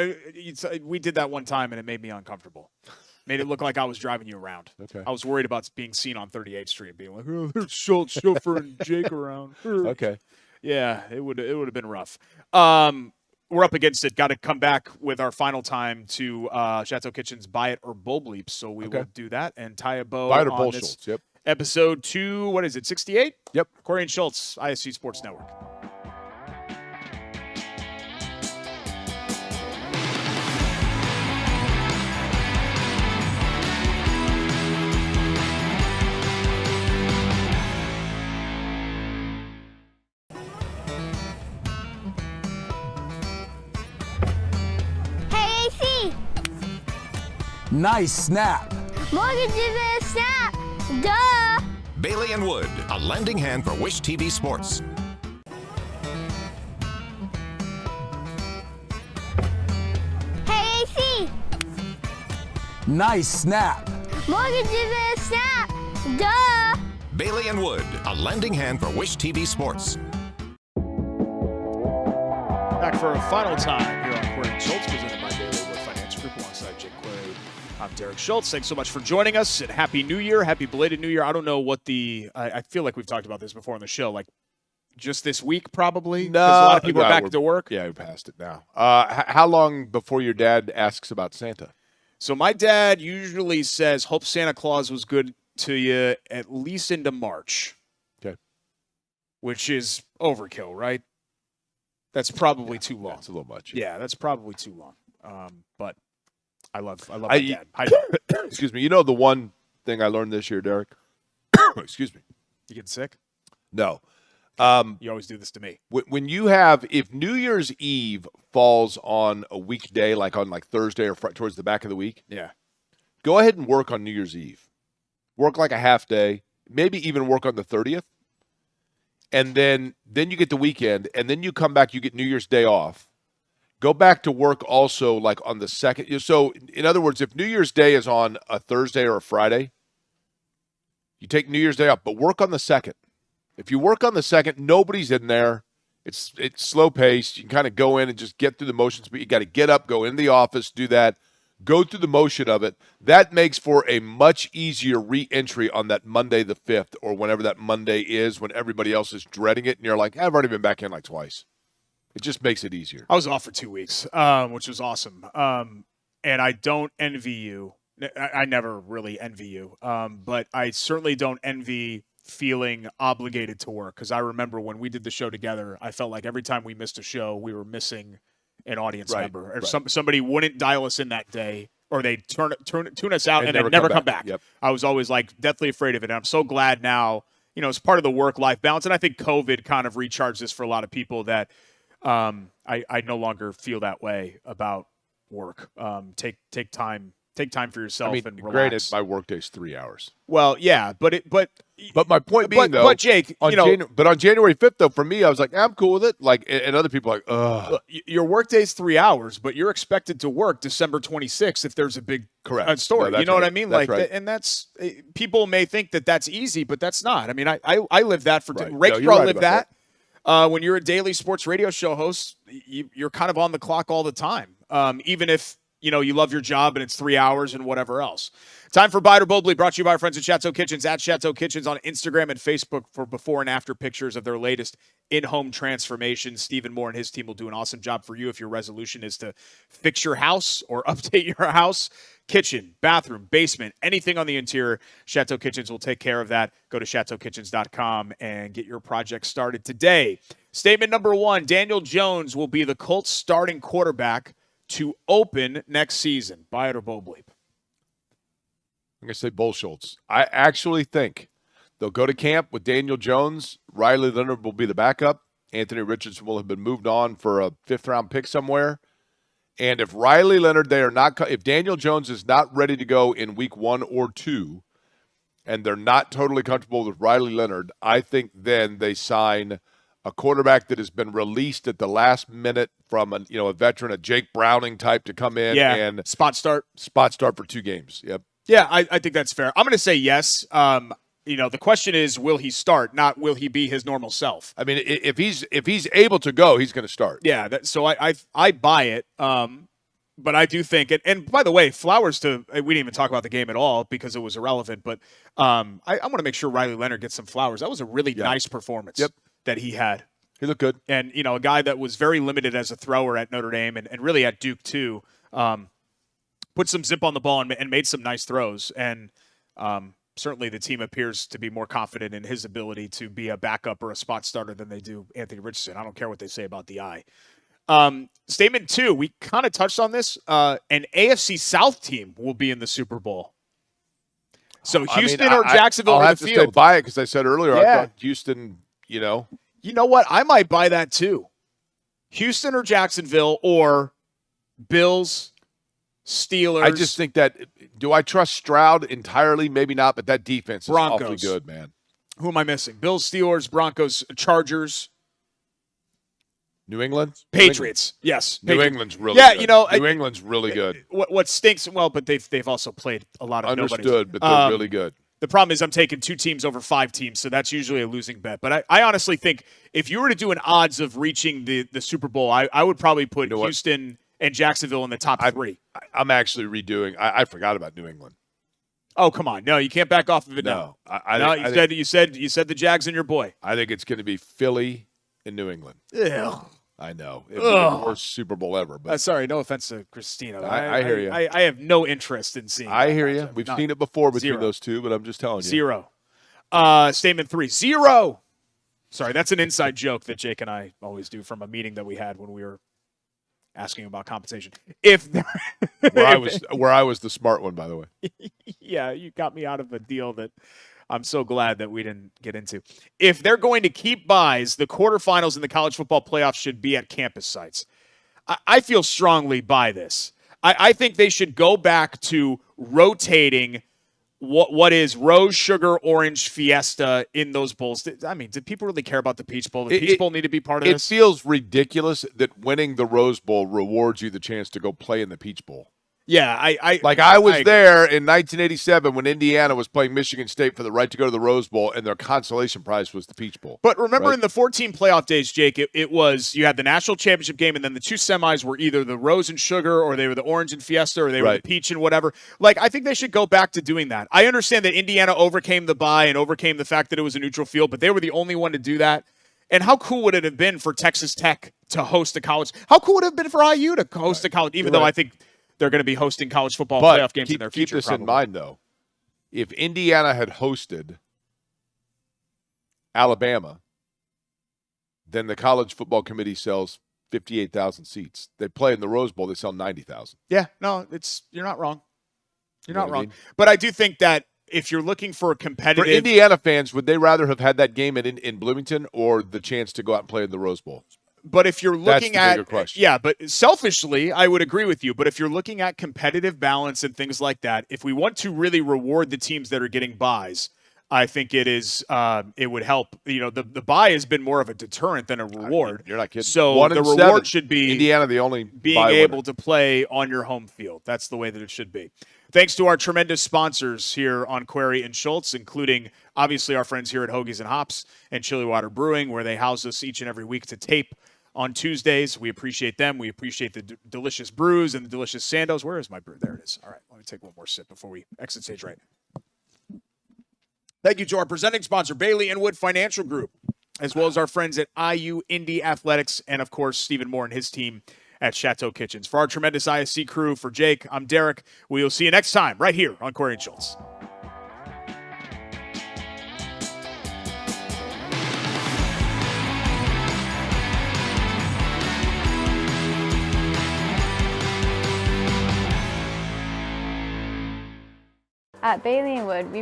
we did that one time, and it made me uncomfortable. Made it look like I was driving you around. Okay. I was worried about being seen on 38th Street, being like, "Oh, there's Schultz, chauffeur, and Jake around." Okay. Yeah, it would have been rough. We're up against it. Got to come back with our final time to Chateau Kitchen's Buy It or Bowl Bleep. So we will do that and tie a bow Buy it or on Bull this Schultz, yep. episode 268? Yep. Corey and Schultz, ISC Sports Network. Hey, AC. Nice snap. Mortgage is a snap. Duh. Bailey and Wood, a lending hand for Wish TV Sports. Hey, AC. Nice snap. Mortgage is a snap. Duh. Bailey and Wood, a lending hand for Wish TV Sports. Back for a final time here on Corey and Schultz, presented by Bailey Wood Financial Group alongside Jake Query. I'm Derek Schultz. Thanks so much for joining us, and Happy New Year. Happy belated New Year. I don't know what I feel like we've talked about this before on the show, like just this week probably? No. 'Cause a lot of people are No, back to work. Yeah, we passed it now. How long before your dad asks about Santa? So my dad usually says, hope Santa Claus was good to you at least into March. Okay. Which is overkill, right? That's probably too long. That's a little much. Yeah, that's probably too long. But I love my dad. Hi, Excuse me. You know the one thing I learned this year, Derek? Excuse me. you getting sick? No. You always do this to me. When you have, if New Year's Eve falls on a weekday, like on Thursday or towards the back of the week, Yeah. go ahead and work on New Year's Eve. Work like a half day, maybe even work on the 30th. And then you get the weekend, and then you come back, you get New Year's Day off. Go back to work also like on the 2nd. So, in other words, if New Year's Day is on a Thursday or a Friday, you take New Year's Day off, but work on the 2nd. If you work on the 2nd, nobody's in there. It's slow paced. You can kind of go in and just get through the motions, but you got to get up, go in the office, do that, go through the motion of it. That makes for a much easier re-entry on that Monday the 5th or whenever that Monday is when everybody else is dreading it and you're like, I've already been back in like twice. It just makes it easier. I was off for 2 weeks, which was awesome. And I don't envy you. I never really envy you. But I certainly don't envy feeling obligated to work, because I remember when we did the show together, I felt like every time we missed a show, we were missing an audience member. Or somebody wouldn't dial us in that day, or they'd tune us out and then never come back. Yep. I was always like deathly afraid of it. And I'm so glad now, it's part of the work-life balance. And I think COVID kind of recharged this for a lot of people that I no longer feel that way about work. Take time for yourself and relax. Granted, my workday's 3 hours. Well, yeah, but my point being, though, but Jake, on January 5th, though, for me, I was like, I'm cool with it. Like, and other people are like, ugh. Your workday's 3 hours, but you're expected to work December 26th if there's a big story. No, you know what right. I mean? That's like, right. and that's people may think that that's easy, but that's not. I mean, I live that for Right. Ray No, you're Crow right lived about that. When you're a daily sports radio show host, you're kind of on the clock all the time, even if you love your job and it's 3 hours and whatever else. Time for Buy It or Boldly, brought to you by our friends at Chateau Kitchens, at Chateau Kitchens on Instagram and Facebook for before and after pictures of their latest in-home transformations. Stephen Moore and his team will do an awesome job for you if your resolution is to fix your house or update your house. Kitchen, bathroom, basement, anything on the interior, Chateau Kitchens will take care of that. Go to chateaukitchens.com and get your project started today. Statement number 1, Daniel Jones will be the Colts starting quarterback to open next season. Buy it or Bo Bleep? I'm going to say Bull Schultz. I actually think they'll go to camp with Daniel Jones. Riley Leonard will be the backup. Anthony Richardson will have been moved on for a 5th-round pick somewhere. And if Riley Leonard, if Daniel Jones is not ready to go in week 1 or 2, and they're not totally comfortable with Riley Leonard, I think then they sign a quarterback that has been released at the last minute from a veteran, a Jake Browning type to come in and spot start for 2 games. Yep. Yeah, I think that's fair. I'm going to say yes. The question is, will he start? Not will he be his normal self? I mean, if he's able to go, he's going to start. Yeah. So I buy it. But I do think it. And by the way, flowers to we didn't even talk about the game at all because it was irrelevant. But I want to make sure Riley Leonard gets some flowers. That was a really nice performance that he had. He looked good. And a guy that was very limited as a thrower at Notre Dame and really at Duke too. Put some zip on the ball and made some nice throws. And certainly the team appears to be more confident in his ability to be a backup or a spot starter than they do Anthony Richardson. I don't care what they say about the eye. Statement 2, we kind of touched on this. An AFC South team will be in the Super Bowl. So Houston or Jacksonville I'll are have the to field. say buy it because I said earlier I thought Houston, You know what? I might buy that too. Houston or Jacksonville or Bills, Steelers. I just think that do I trust Stroud entirely? Maybe not, but that defense is Broncos. awfully good, man. Who am I missing? Bills, Steelers, Broncos, Chargers. New England? Patriots. Yes. New England's really good. New England's really good. What stinks, but they've also played a lot of Understood, nobodies. but they're really good. The problem is I'm taking 2 teams over 5 teams, so that's usually a losing bet. But I honestly think if you were to do an odds of reaching the Super Bowl, I would probably put Houston and Jacksonville in the top 3. I'm actually redoing. I forgot about New England. Oh, come on. No, you can't back off of it now. You said the Jags and your boy. I think it's going to be Philly and New England. Ugh. I know. It was the worst Super Bowl ever. But sorry, no offense to Christina. I hear you. I have no interest in seeing I hear you. We've seen it before between 0. those two, but I'm just telling you. 0. Statement 3, 0. Sorry, that's an inside joke that Jake and I always do from a meeting that we had when we were asking about compensation. Where I was the smart one, by the way. Yeah, you got me out of a deal that I'm so glad that we didn't get into. If they're going to keep buys, the quarterfinals in the college football playoffs should be at campus sites. I feel strongly by this. I think they should go back to rotating what is Rose, Sugar, Orange, Fiesta in those bowls. I mean, do people really care about the Peach Bowl? The Peach Bowl need to be part of this? It feels ridiculous that winning the Rose Bowl rewards you the chance to go play in the Peach Bowl. Yeah, I was there in 1987 when Indiana was playing Michigan State for the right to go to the Rose Bowl, and their consolation prize was the Peach Bowl. But remember in the 14 playoff days, Jake, it was you had the national championship game, and then the 2 semis were either the Rose and Sugar, or they were the Orange and Fiesta, or they were the Peach and whatever. I think they should go back to doing that. I understand that Indiana overcame the bye and overcame the fact that it was a neutral field, but they were the only one to do that. And how cool would it have been for Texas Tech to host a college? How cool would it have been for IU to host a college, even though I think they're going to be hosting college football playoff games in their future. Keep this in mind, though. If Indiana had hosted Alabama, then the college football committee sells 58,000 seats. They play in the Rose Bowl, they sell 90,000. Yeah, no, you're not wrong. You're not wrong. But I do think that if you're looking for a competitive... For Indiana fans, would they rather have had that game in Bloomington or the chance to go out and play in the Rose Bowl? But if you're looking That's the bigger question. Yeah, but selfishly, I would agree with you. But if you're looking at competitive balance and things like that, if we want to really reward the teams that are getting buys, I think it would help. The buy has been more of a deterrent than a reward. You're not kidding. So the reward should be Indiana, the only being able to play on your home field. That's the way that it should be. Thanks to our tremendous sponsors here on Query and Schultz, including obviously our friends here at Hoagies and Hops and Chili Water Brewing, where they house us each and every week to tape on Tuesdays. We appreciate them. We appreciate the delicious brews and the delicious Sandos. Where is my brew? There it is. All right, let me take one more sip before we exit stage right. Thank you to our presenting sponsor, Bailey & Wood Financial Group, as well as our friends at IU Indy Athletics, and, of course, Stephen Moore and his team at Chateau Kitchens. For our tremendous ISC crew, for Jake, I'm Derek. We will see you next time right here on Query and Schultz. At Bailey & Wood, we